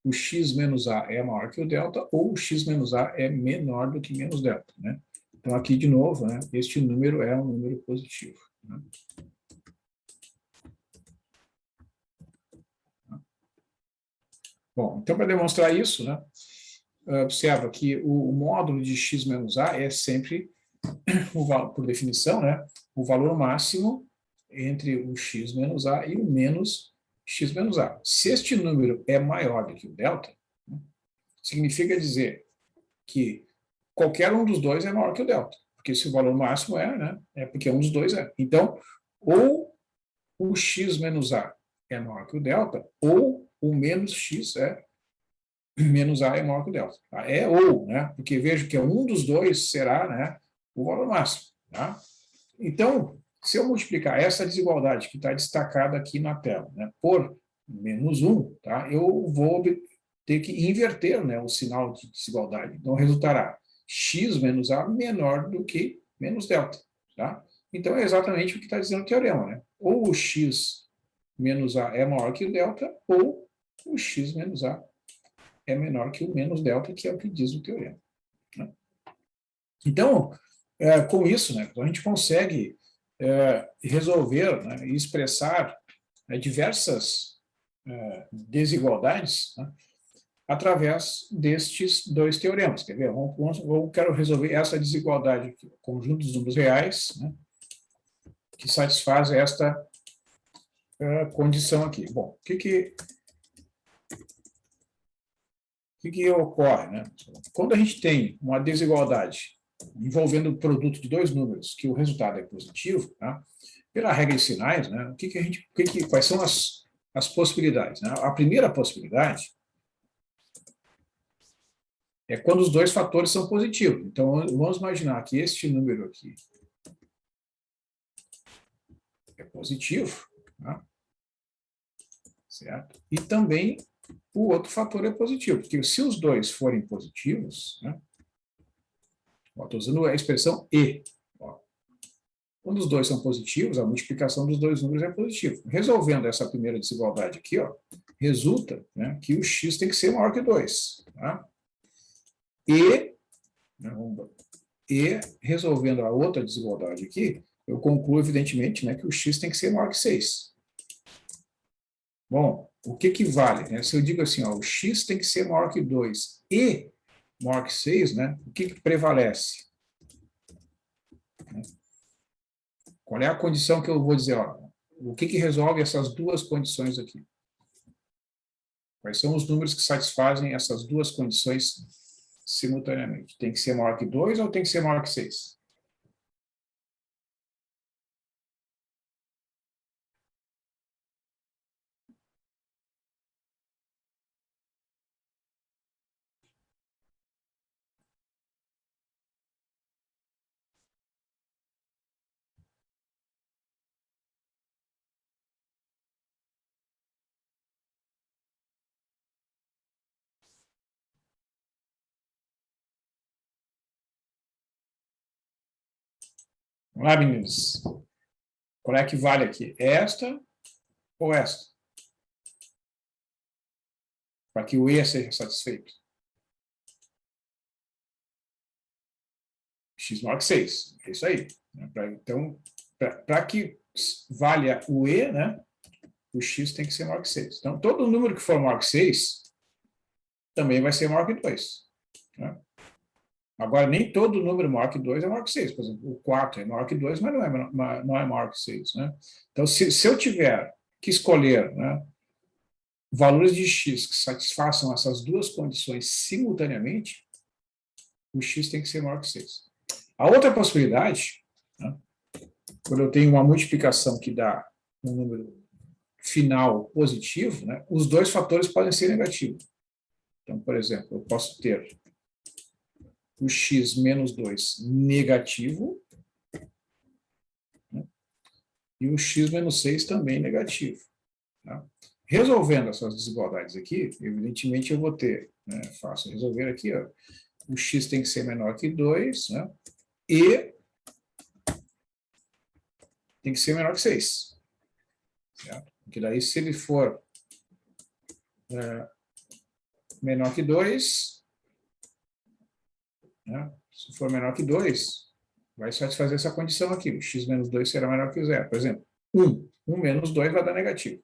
o X menos A é maior que o delta, ou o X menos A é menor do que menos delta, né? Então, aqui, de novo, né, este número é um número positivo, né? Bom, então, para demonstrar isso, né, observa que o módulo de x menos a é sempre, por definição, né, o valor máximo entre o x menos a e o menos x menos a. Se este número é maior do que o delta, né, significa dizer que qualquer um dos dois é maior que o delta, porque se o valor máximo é, né, é porque um dos dois é. Então, ou o x menos a é maior que o delta, ou o menos x menos a é maior que o delta. Tá? É ou, né? Porque vejo que um dos dois será, né, o valor máximo. Tá? Então, se eu multiplicar essa desigualdade que está destacada aqui na tela, né, por menos 1, tá, eu vou ter que inverter, né, o sinal de desigualdade. Então, resultará x menos a menor do que menos delta. Tá? Então, é exatamente o que está dizendo o teorema. Né? Ou o x menos a é maior que o delta, ou o x menos a é menor que o menos delta, que é o que diz o teorema. Né? Então, com isso, né, a gente consegue resolver, né, e expressar diversas desigualdades, né, através destes dois teoremas. Quer ver? Eu quero resolver essa desigualdade aqui, o conjunto dos números reais, né, que satisfaz esta condição aqui. Bom, o que ocorre? Né? Quando a gente tem uma desigualdade envolvendo o produto de dois números, que o resultado é positivo, tá? Pela regra de sinais, né? Quais são as possibilidades? Né? A primeira possibilidade é quando os dois fatores são positivos. Então, vamos imaginar que este número aqui é positivo, tá? Certo? E também o outro fator é positivo, porque se os dois forem positivos, né? Estou usando a expressão e. Ó. Quando os dois são positivos, a multiplicação dos dois números é positiva. Resolvendo essa primeira desigualdade aqui, ó, resulta, né, que o x tem que ser maior que 2. Tá? E, né, resolvendo a outra desigualdade aqui, eu concluo, evidentemente, né, que o x tem que ser maior que 6. Bom, o que vale? Né? Se eu digo assim, ó, o x tem que ser maior que 2 e maior que 6, né, o que prevalece? Qual é a condição que eu vou dizer? Ó, o que resolve essas duas condições aqui? Quais são os números que satisfazem essas duas condições simultaneamente? Tem que ser maior que 2 ou tem que ser maior que 6? Vamos lá, meninos. Qual é que vale aqui? Esta ou esta? Para que o E seja satisfeito. X maior que 6. É isso aí. Então, para que valha o E, né, o X tem que ser maior que 6. Então, todo número que for maior que 6, também vai ser maior que 2. Né? Agora, nem todo número maior que 2 é maior que 6. Por exemplo, o 4 é maior que 2, mas não é maior que 6. Né? Então, se eu tiver que escolher, né, valores de x que satisfaçam essas duas condições simultaneamente, o x tem que ser maior que 6. A outra possibilidade, né, quando eu tenho uma multiplicação que dá um número final positivo, né, os dois fatores podem ser negativos. Então, por exemplo, eu posso ter o x menos 2 negativo, né, e o x menos 6 também negativo. Tá? Resolvendo essas desigualdades aqui, evidentemente eu vou ter, né, fácil resolver aqui, ó, o x tem que ser menor que 2, né, e tem que ser menor que 6. Certo? Porque daí, se ele for menor que 2, né, se for menor que 2, vai satisfazer essa condição aqui. O x menos 2 será menor que 0. Por exemplo, 1. 1 menos 2 vai dar negativo.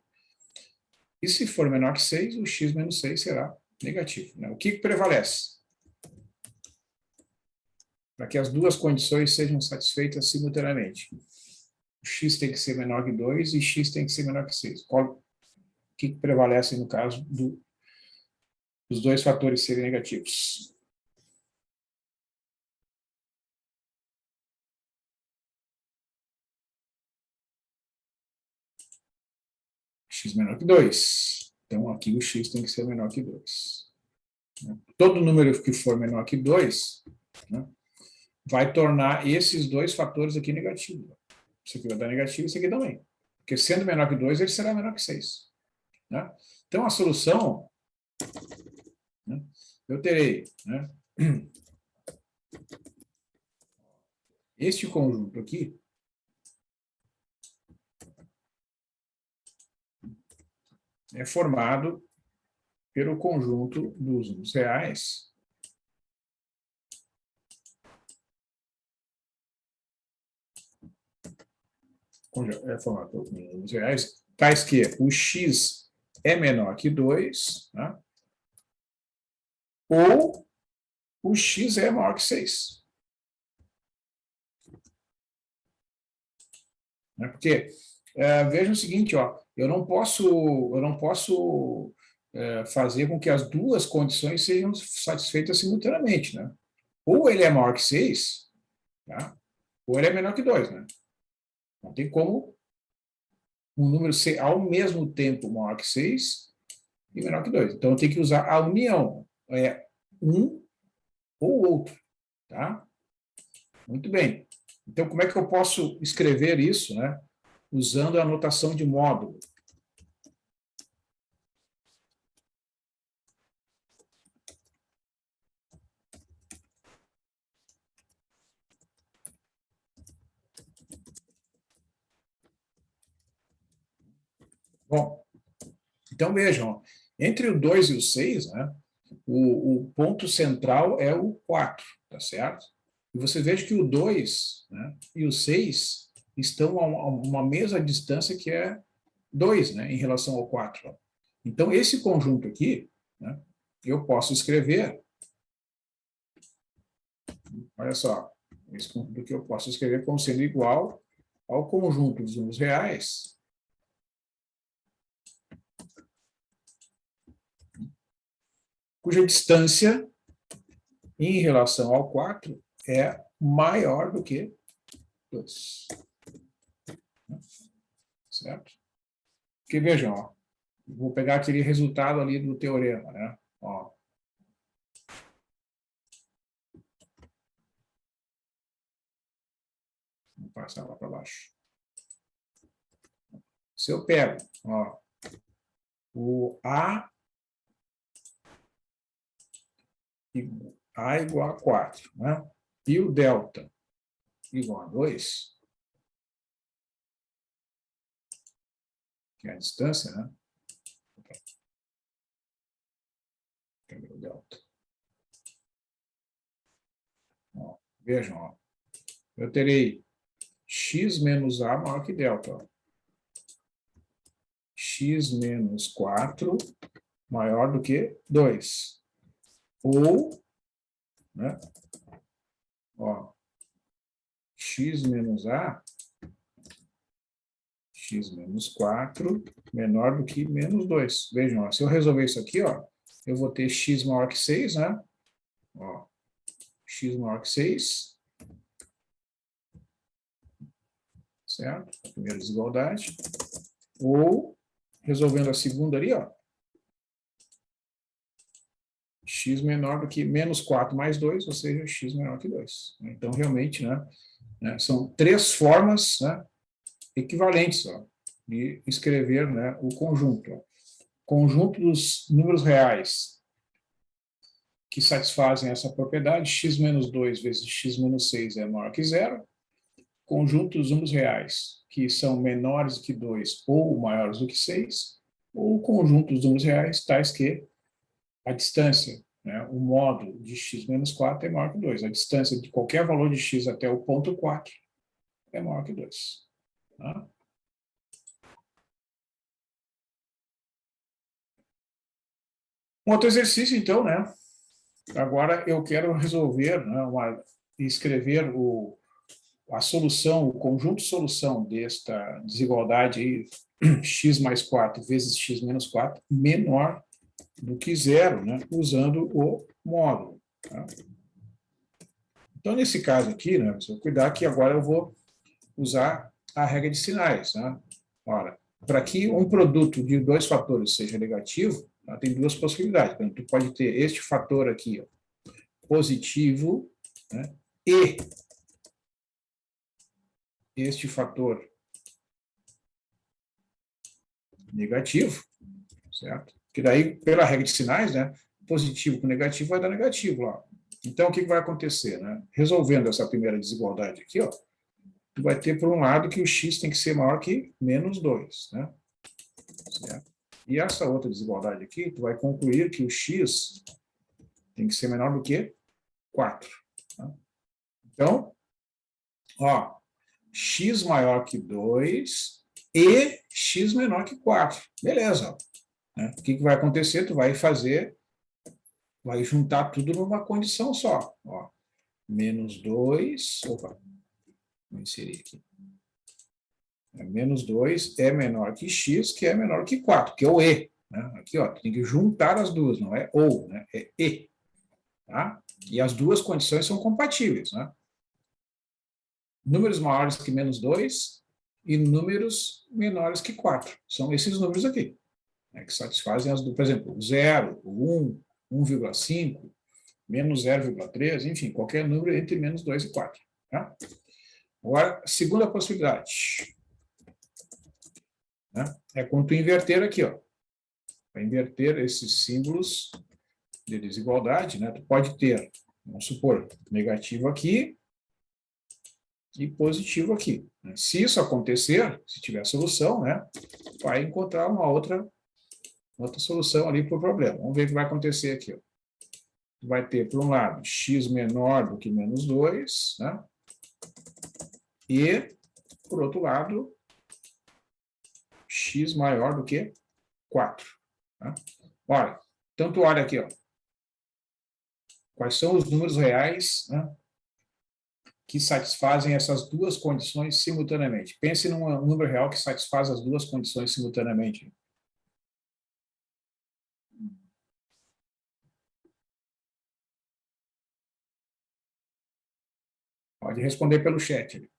E se for menor que 6, o x menos 6 será negativo. Né? O que prevalece? Para que as duas condições sejam satisfeitas simultaneamente. O x tem que ser menor que 2 e x tem que ser menor que 6. O que prevalece no caso dos dois fatores serem negativos? X menor que 2. Então, aqui o x tem que ser menor que 2. Todo número que for menor que 2, né, vai tornar esses dois fatores aqui negativos. Isso aqui vai dar negativo, isso aqui também. Porque sendo menor que 2, ele será menor que 6. Né? Então, a solução, né, eu terei, né, este conjunto aqui é formado pelo conjunto dos números reais formado por números reais, tais que o x é menor que 2, né, ou o x é maior que 6. Né? Porque, veja o seguinte, ó, eu não posso fazer com que as duas condições sejam satisfeitas simultaneamente. Né? Ou ele é maior que 6, tá? Ou ele é menor que 2. Né? Não tem como um número ser ao mesmo tempo maior que 6 e menor que 2. Então, eu tenho que usar a união. Um ou outro. Tá? Muito bem. Então, como é que eu posso escrever isso, né? Usando a notação de módulo? Bom, então vejam, entre o 2 e o 6, né, o ponto central é o 4, tá certo? E você veja que o 2, né, e o 6 estão a uma mesma distância que é 2, né, em relação ao 4. Então, esse conjunto aqui, né, eu posso escrever, olha só, esse conjunto aqui eu posso escrever como sendo igual ao conjunto dos números reais cuja distância em relação ao 4 é maior do que 2. Certo? Porque vejam, ó, vou pegar aquele resultado ali do teorema, né? Ó. Vou passar lá para baixo. Se eu pego, ó, o A igual a 4, né? E o delta igual a 2, que é a distância, né? Cadê o delta? Ó, vejam, ó, eu terei x menos A maior que delta. Ó. X menos 4 maior do que 2. ou, né, ó, x menos a, x menos 4, menor do que menos 2. Vejam, ó, se eu resolver isso aqui, ó, eu vou ter x maior que 6, né? Ó, x maior que 6, certo? A primeira desigualdade. Ou, resolvendo a segunda ali, ó, x menor do que menos 4 mais 2, ou seja, x menor que 2. Então, realmente, né, são três formas, né, equivalentes, ó, de escrever, né, o conjunto. Ó. Conjunto dos números reais que satisfazem essa propriedade, x menos 2 vezes x menos 6 é maior que zero. Conjunto dos números reais que são menores do que 2 ou maiores do que 6, ou conjunto dos números reais tais que a distância, né, o módulo de x menos 4 é maior que 2. A distância de qualquer valor de x até o ponto 4 é maior que 2. Tá? Um outro exercício, então, né? Agora eu quero resolver, né, escrever a solução, o conjunto de solução desta desigualdade aí, x mais 4 vezes x menos 4, menor do que zero, né, usando o módulo. Tá? Então, nesse caso aqui, né, você vai cuidar que agora eu vou usar a regra de sinais. Né? Ora, para que um produto de dois fatores seja negativo, tá, tem duas possibilidades. Então, tu pode ter este fator aqui, ó, positivo, né, e este fator negativo, certo? Que daí, pela regra de sinais, né, positivo com negativo vai dar negativo lá. Então, o que vai acontecer? Né? Resolvendo essa primeira desigualdade aqui, ó, tu vai ter, por um lado, que o x tem que ser maior que menos 2. Né? Certo? E essa outra desigualdade aqui, tu vai concluir que o x tem que ser menor do que 4. Tá? Então, ó, x maior que 2 e x menor que 4. Beleza. Ó. Né? O que vai acontecer? Tu vai juntar tudo numa condição só. Ó, menos 2, opa, vou inserir aqui. Menos 2 é menor que x, que é menor que 4, que é o e. Né? Aqui, ó, tem que juntar as duas, não é ou, né? É e. Tá? E as duas condições são compatíveis. Né? Números maiores que menos 2 e números menores que 4. São esses números aqui, né, que satisfazem as duas. Por exemplo, o 0, o 1, 1,5, menos 0,3, enfim, qualquer número entre menos 2 e 4. Tá? Agora, segunda possibilidade. Né, é quando tu inverter aqui, ó. Para inverter esses símbolos de desigualdade, né, tu pode ter, vamos supor, negativo aqui e positivo aqui. Se isso acontecer, se tiver solução, né, vai encontrar uma outra solução ali para o problema. Vamos ver o que vai acontecer aqui. Ó. Vai ter, por um lado, x menor do que menos 2, né? E, por outro lado, x maior do que 4. Tá? Olha, então tu olha aqui, ó. Quais são os números reais, né, que satisfazem essas duas condições simultaneamente. Pense num número real que satisfaz as duas condições simultaneamente. Pode responder pelo chat.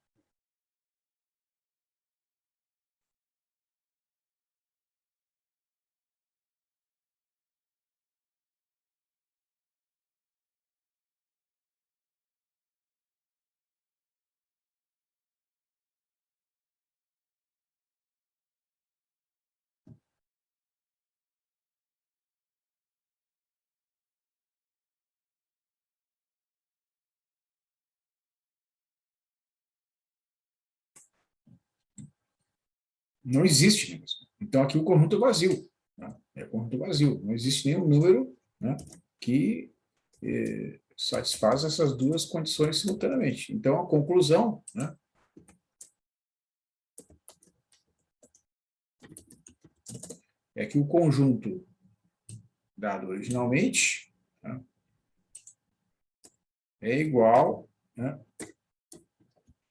Não existe mesmo. Então, aqui o conjunto é vazio. Né? É conjunto vazio. Não existe nenhum número, né, que satisfaz essas duas condições simultaneamente. Então, a conclusão, né, é que o conjunto dado originalmente, né, é igual, né,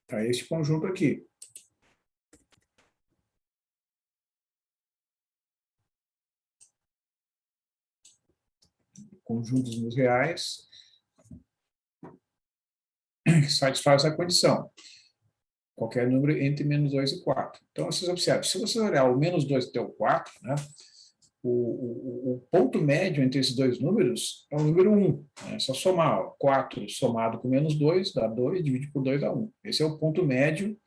a este conjunto aqui. Conjunto dos números reais que satisfaz a condição. Qualquer número entre menos 2 e 4. Então, vocês observam, se você olhar o menos 2 até o 4, né, o ponto médio entre esses dois números é o número 1. Né? É só somar. Ó, 4 somado com menos 2 dá 2, divide por 2 dá 1. Esse é o ponto médio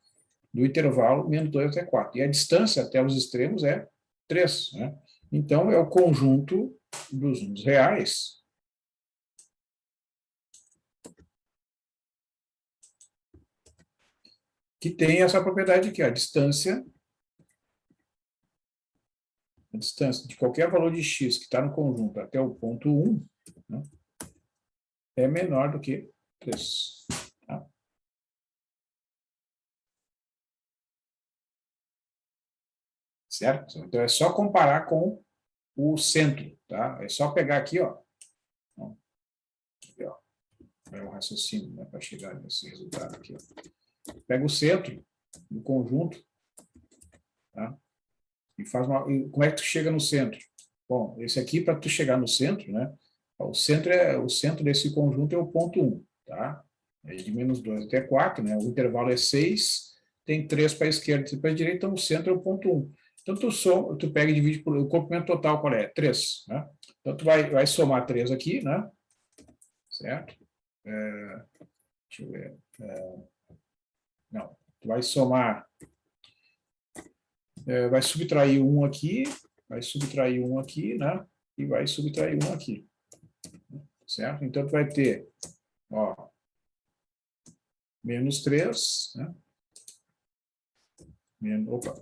do intervalo menos 2 até 4. E a distância até os extremos é 3. Né? Então, é o conjunto dos números reais que tem essa propriedade aqui, a distância de qualquer valor de x que está no conjunto até o ponto 1, né, é menor do que 3. Tá? Certo? Então, é só comparar com o centro. Tá? É só pegar aqui, ó. Aqui, ó. É o raciocínio, né, para chegar nesse resultado aqui. Ó. Pega o centro do conjunto, tá? E faz uma. E como é que tu chega no centro? Bom, esse aqui, para tu chegar no centro, né? O centro desse conjunto é o ponto 1, tá? É de menos 2 até 4, né? O intervalo é 6, tem 3 para a esquerda e 3 para a direita, então o centro é o ponto 1. Então, tu pega e divide por o comprimento total, qual é? 3, né? Então, tu vai somar 3 aqui, né? Certo? Deixa eu ver. Não, tu vai somar, vai subtrair 1 aqui, vai subtrair 1 aqui, né? E vai subtrair 1 aqui. Certo? Então, tu vai ter, ó, menos 3, né? Opa,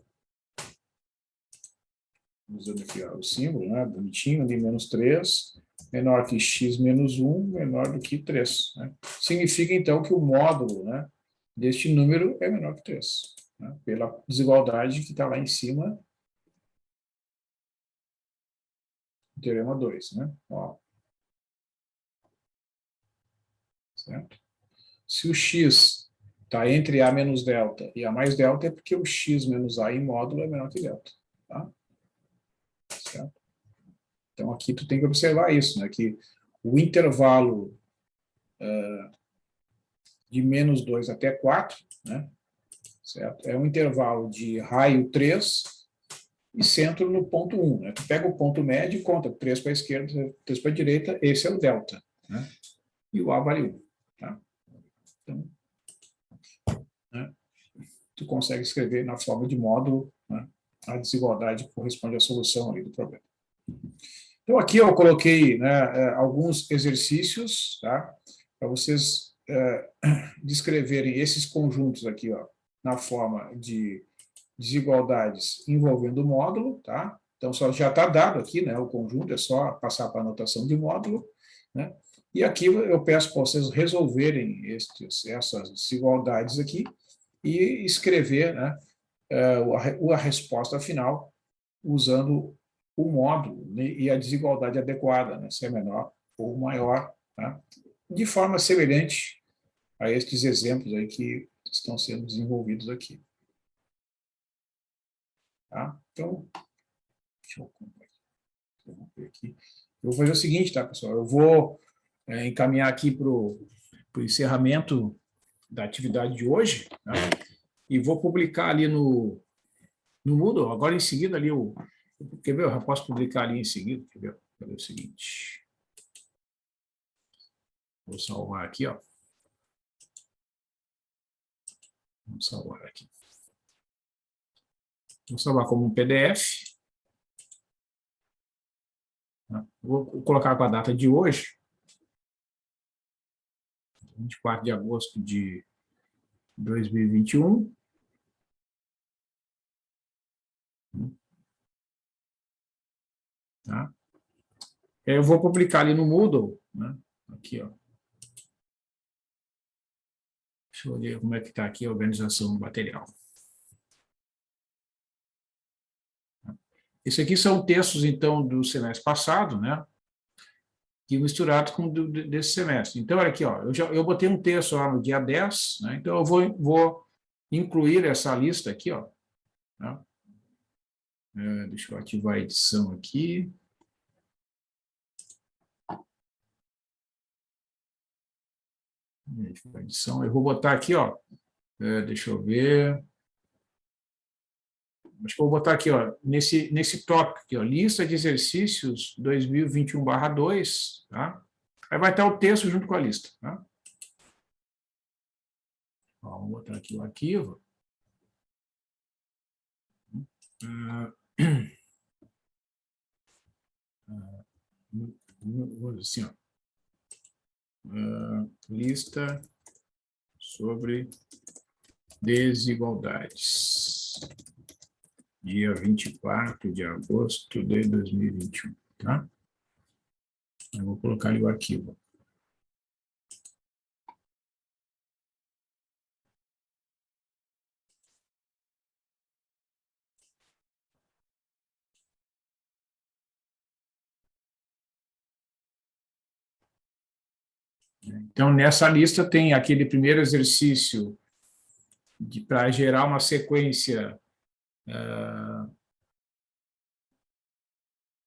usando aqui ó, o símbolo, né? Bonitinho, ali menos 3, menor que x menos 1, menor do que 3. Né? Significa, então, que o módulo, né, deste número é menor que 3. Né? Pela desigualdade que está lá em cima, teorema 2. Né? Ó. Certo? Se o x está entre a menos delta e a mais delta, é porque o x menos a em módulo é menor que delta. Tá? Certo? Então, aqui tu tem que observar isso, né? Que o intervalo de menos 2 até 4, né? Certo? É um intervalo de raio 3 e centro no ponto 1. Né? Tu pega o ponto médio e conta 3 para a esquerda, 3 para a direita, esse é o delta. Né? E o A vale 1. Tá? Então, né? Tu consegue escrever na forma de módulo, né? A desigualdade que corresponde à solução ali do problema. Então, aqui eu coloquei, né, alguns exercícios, tá? Para vocês descreverem esses conjuntos aqui, ó, na forma de desigualdades envolvendo o módulo, tá? Então, só já está dado aqui, né, o conjunto, é só passar para a anotação de módulo, né? E aqui eu peço para vocês resolverem essas desigualdades aqui e escrever, né, a resposta final usando o módulo, né, e a desigualdade adequada, né, se é menor ou maior, tá? De forma semelhante a estes exemplos aí que estão sendo desenvolvidos aqui. Tá? Então, deixa eu interromper aqui. Eu vou fazer o seguinte, tá, pessoal? Eu vou encaminhar aqui para o encerramento da atividade de hoje, tá? E vou publicar ali no Moodle, agora em seguida ali, quer ver? Eu já posso publicar ali em seguida, quer ver? Fazer o seguinte. Vou salvar aqui, ó. Vamos salvar aqui. Vou salvar como um PDF. Tá? Vou colocar com a data de hoje, 24 de agosto de 2021. Tá? Eu vou publicar ali no Moodle, né? Aqui, ó. Deixa eu ver como é que está aqui a organização do material. Esses aqui são textos, então, do semestre passado, né? que misturado com desse semestre. Então, olha aqui, ó, eu botei um texto lá no dia 10, né? Então eu vou incluir essa lista aqui, ó. Tá? Deixa eu ativar a edição aqui. A edição, eu vou botar aqui, ó. Deixa eu ver. Acho que eu vou botar aqui, ó, nesse tópico aqui, ó, lista de exercícios 2021/2, tá? Aí vai estar o texto junto com a lista, tá? Ó, vamos botar aqui o arquivo. Assim, ó. Lista sobre desigualdades. Dia 24 de agosto de 2021, tá? Eu vou colocar ali o arquivo. Então, nessa lista tem aquele primeiro exercício para gerar uma sequência.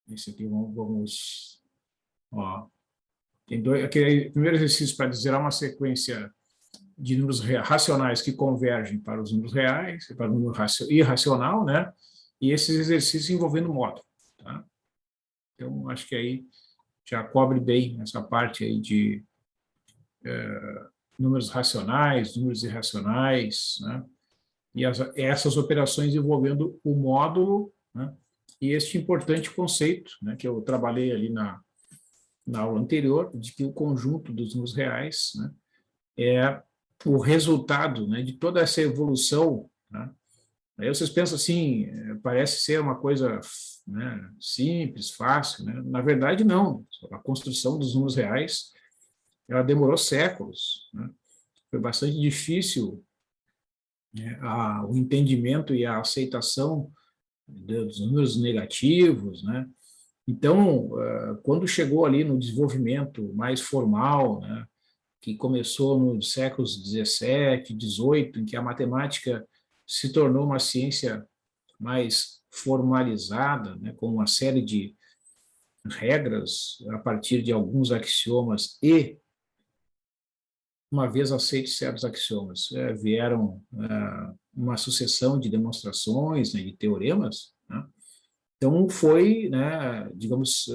Esse aqui vamos ó, tem aquele primeiro exercício para gerar uma sequência de números racionais que convergem para os números reais, para o número irracional, né? E esses exercícios envolvendo módulo, tá? Então, acho que aí já cobre bem essa parte aí de números racionais, números irracionais, né? E essas operações envolvendo o módulo, né? E este importante conceito, né, que eu trabalhei ali na aula anterior, de que o conjunto dos números reais, né, é o resultado, né, de toda essa evolução, né? Aí vocês pensam assim, parece ser uma coisa, né, simples, fácil, né? Na verdade, não. A construção dos números reais, ela demorou séculos, né? Foi bastante difícil, né, o entendimento e a aceitação dos números negativos, né? Então, quando chegou ali no desenvolvimento mais formal, né, que começou nos séculos 17, 18, em que a matemática se tornou uma ciência mais formalizada, né, com uma série de regras a partir de alguns axiomas e, uma vez aceitos certos axiomas, vieram uma sucessão de demonstrações, né, de teoremas, né? Então foi, né, digamos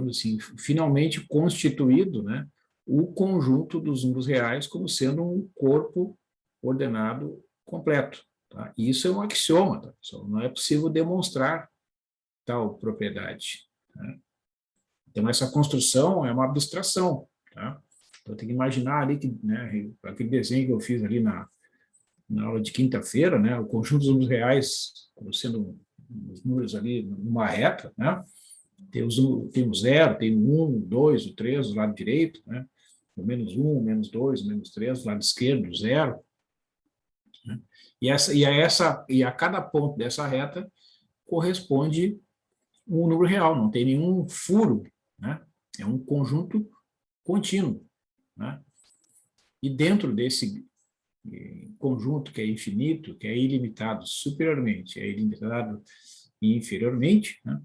assim, finalmente constituído, né, o conjunto dos números reais como sendo um corpo ordenado completo. Tá? E isso é um axioma, tá? Só não é possível demonstrar tal propriedade. Tá? Então, essa construção é uma abstração. Tá? Então, tem que imaginar ali que, né, aquele desenho que eu fiz ali na aula de quinta-feira, né, o conjunto dos números reais como sendo os números ali numa reta, né? Tem o 0, tem o 1, o 2, o 3 do lado direito, né? O menos 1, o menos 2, o menos 3 do lado esquerdo, o 0. Né? E a cada ponto dessa reta corresponde um número real, não tem nenhum furo, né? É um conjunto contínuo. Né? E dentro desse conjunto que é infinito, que é ilimitado superiormente, é ilimitado inferiormente, né?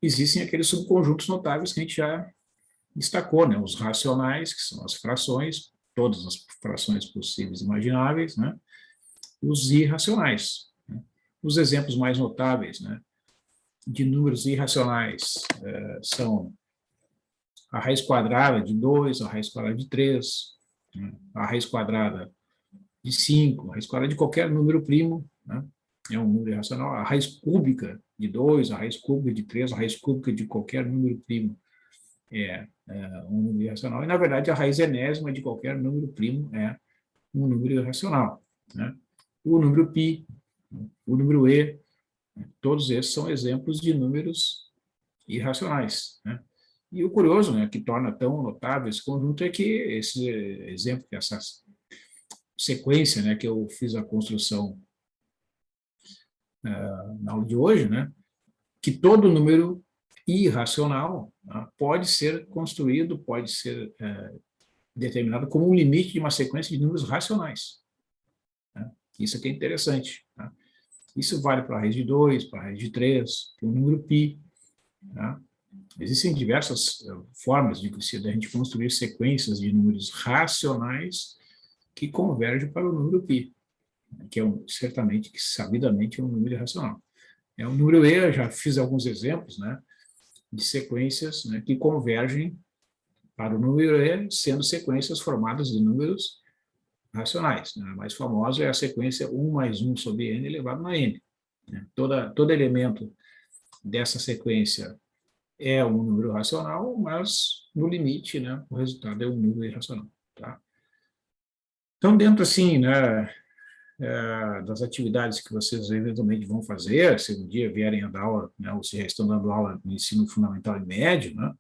Existem aqueles subconjuntos notáveis que a gente já destacou, né? Os racionais, que são as frações, todas as frações possíveis e imagináveis, né? Os irracionais. Né? Os exemplos mais notáveis, né, de números irracionais são a raiz quadrada de 2, a raiz quadrada de 3, né? A raiz quadrada de 5, a raiz quadrada de qualquer número primo, né? É um número irracional, a raiz cúbica de 2, a raiz cúbica de 3, a raiz cúbica de qualquer número primo é um número irracional, e, na verdade, a raiz enésima de qualquer número primo é um número irracional. Né? O número π, o número e, todos esses são exemplos de números irracionais. Né? E o curioso, né, que torna tão notável esse conjunto é que esse exemplo, essa sequência, né, que eu fiz a construção na aula de hoje, né, que todo número irracional tá? Pode ser construído, pode ser determinado como um limite de uma sequência de números racionais, tá? Isso aqui é interessante, tá? Isso vale para a raiz de 2, para a raiz de 3, para o número π, tá? Existem diversas formas de a gente construir sequências de números racionais que convergem para o número π, que é certamente, que sabidamente é um número irracional. É um número E, eu já fiz alguns exemplos, né, de sequências, né, que convergem para o número E, sendo sequências formadas de números racionais, né? A mais famosa é a sequência 1 mais 1 sobre n elevado a n, né? Todo elemento dessa sequência é um número racional, mas, no limite, né, o resultado é um número irracional, tá? Então, dentro, assim, né, das atividades que vocês eventualmente vão fazer, se um dia vierem a dar aula, né, ou se já estão dando aula no ensino fundamental e médio, né,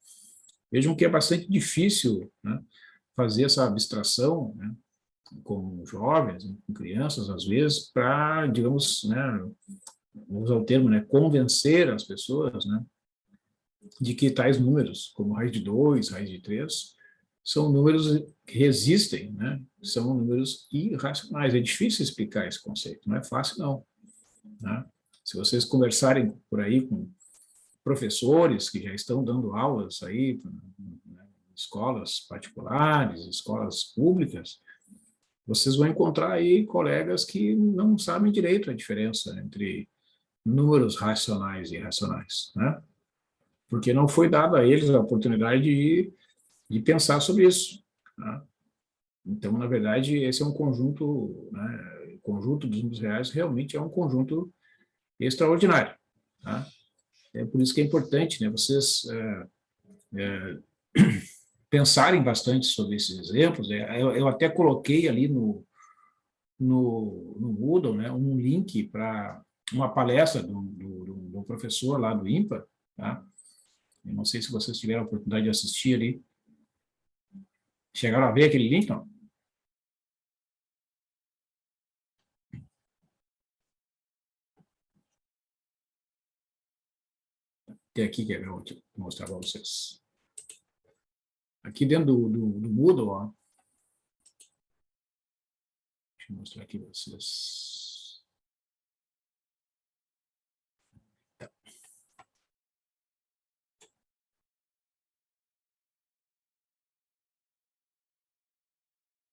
vejam que é bastante difícil, né, fazer essa abstração, né, com jovens, com crianças, às vezes, para, digamos, né, vou usar o termo, né, convencer as pessoas, né, de que tais números, como raiz de 2, raiz de 3, são números que resistem, né? São números irracionais. É difícil explicar esse conceito, não é fácil, não, né? Se vocês conversarem por aí com professores que já estão dando aulas aí, né, escolas particulares, escolas públicas, vocês vão encontrar aí colegas que não sabem direito a diferença entre números racionais e irracionais, né? Porque não foi dada a eles a oportunidade de pensar sobre isso, né? Então, na verdade, esse é um conjunto, né, o conjunto dos números reais realmente é um conjunto extraordinário, tá? É por isso que é importante, né, vocês pensarem bastante sobre esses exemplos. Eu até coloquei ali no Moodle, né, um link para uma palestra do professor lá do IMPA, tá? Eu não sei se vocês tiveram a oportunidade de assistir ali. Chegaram a ver aquele link, não? Tem aqui, que eu vou mostrar para vocês. Aqui dentro do Moodle, ó. Deixa eu mostrar aqui para vocês.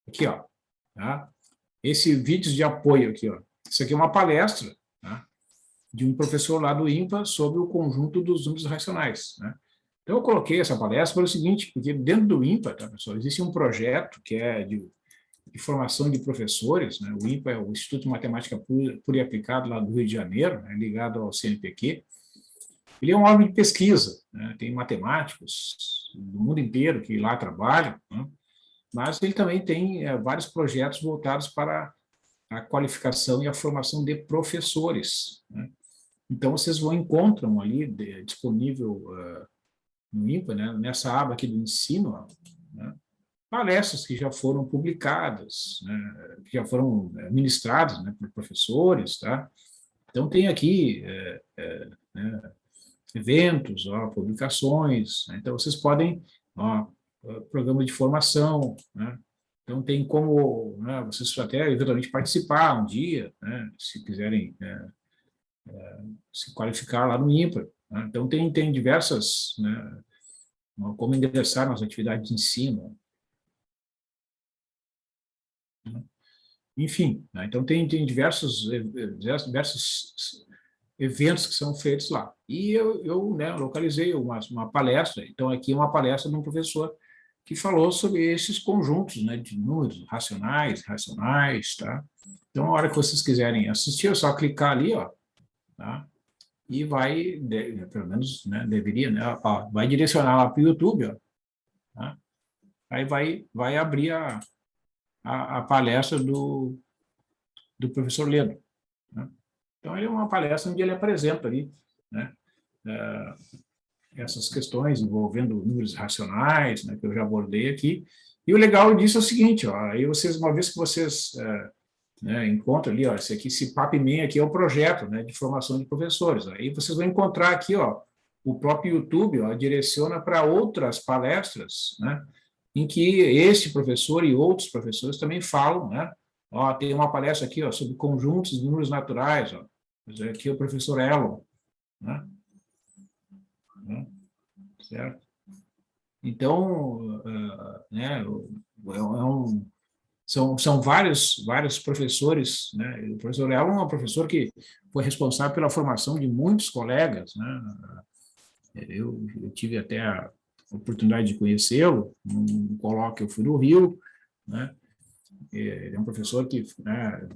Aqui, ó. Tá? Esse vídeo de apoio aqui, ó. Isso aqui é uma palestra, tá, de um professor lá do IMPA sobre o conjunto dos números racionais, né? Então, eu coloquei essa palestra para o seguinte, porque dentro do IMPA, tá, pessoal, existe um projeto que é de formação de professores, né? O IMPA é o Instituto de Matemática Pura e Aplicada lá do Rio de Janeiro, né, ligado ao CNPq. Ele é um órgão de pesquisa, né? Tem matemáticos do mundo inteiro que lá trabalham, né? Mas ele também tem vários projetos voltados para a qualificação e a formação de professores, né? Então, vocês vão encontram ali disponível no IMPA, né, nessa aba aqui do ensino, né, palestras que já foram publicadas, né, que já foram ministradas, né, por professores, tá? Então, tem aqui né, eventos, ó, publicações, né? Então, vocês podem, ó, programa de formação, né? Então, tem como, né, vocês até eventualmente participar um dia, né, se quiserem se qualificar lá no IMPA, né? Então, tem diversas, né, como ingressar nas atividades de ensino, né? Enfim, né? Então tem diversos eventos que são feitos lá. E eu né, localizei uma palestra, então aqui é uma palestra de um professor que falou sobre esses conjuntos, né, de números racionais, irracionais, tá? Então, a hora que vocês quiserem assistir, é só clicar ali, ó, tá? E vai, pelo menos, né, deveria, né, ó, vai direcionar lá para o YouTube, ó, tá? Aí vai abrir a palestra do professor Leno, né? Então, ele é uma palestra onde ele apresenta ali, né, essas questões envolvendo números racionais, né, que eu já abordei aqui. E o legal disso é o seguinte, ó, aí vocês, uma vez que vocês né, encontram ali, ó, esse PAPMEN aqui é o projeto, né, de formação de professores. Aí vocês vão encontrar aqui, ó, o próprio YouTube, ó, direciona para outras palestras, né, em que esse professor e outros professores também falam, né? Ó, tem uma palestra aqui, ó, sobre conjuntos de números naturais, ó. Aqui é o professor Elon, né? Certo? Então, né, são vários professores, né? O professor Elon é um professor que foi responsável pela formação de muitos colegas, né? Eu tive até a oportunidade de conhecê-lo num colóquio que eu fui no Rio, né? Ele é um professor que, né,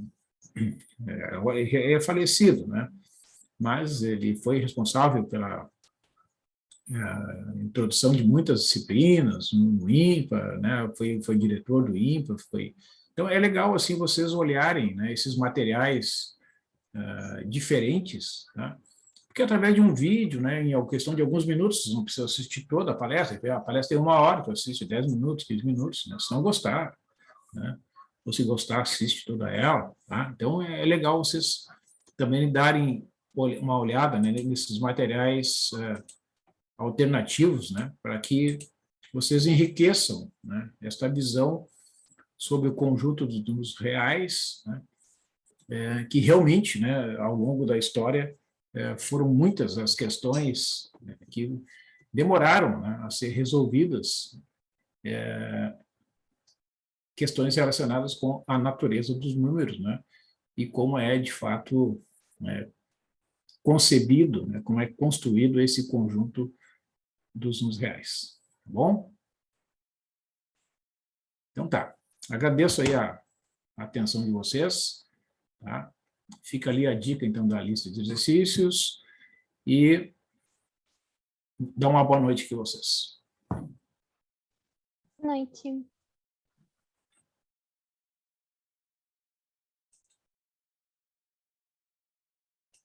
é falecido, né? Mas ele foi responsável pela introdução de muitas disciplinas no INPA, né? Foi diretor do INPA, foi... Então é legal assim vocês olharem, né, esses materiais diferentes, né? Porque através de um vídeo, né, em questão de alguns minutos, não precisa assistir toda a palestra, a palestra tem 1 hora, tu assiste 10 minutos, 15 minutos, né, se não gostar, né? Ou se gostar, assiste toda ela, tá? Então é legal vocês também darem uma olhada, né, nesses materiais alternativos, né, para que vocês enriqueçam, né, esta visão sobre o conjunto dos números reais, né, que realmente, né, ao longo da história, foram muitas as questões, né, que demoraram, né, a ser resolvidas, questões relacionadas com a natureza dos números, né, e como é, de fato, né, concebido, né, como é construído esse conjunto dos números reais. Tá bom? Então tá. Agradeço aí a atenção de vocês. Tá? Fica ali a dica, então, da lista de exercícios e dá uma boa noite aqui a vocês. Boa noite.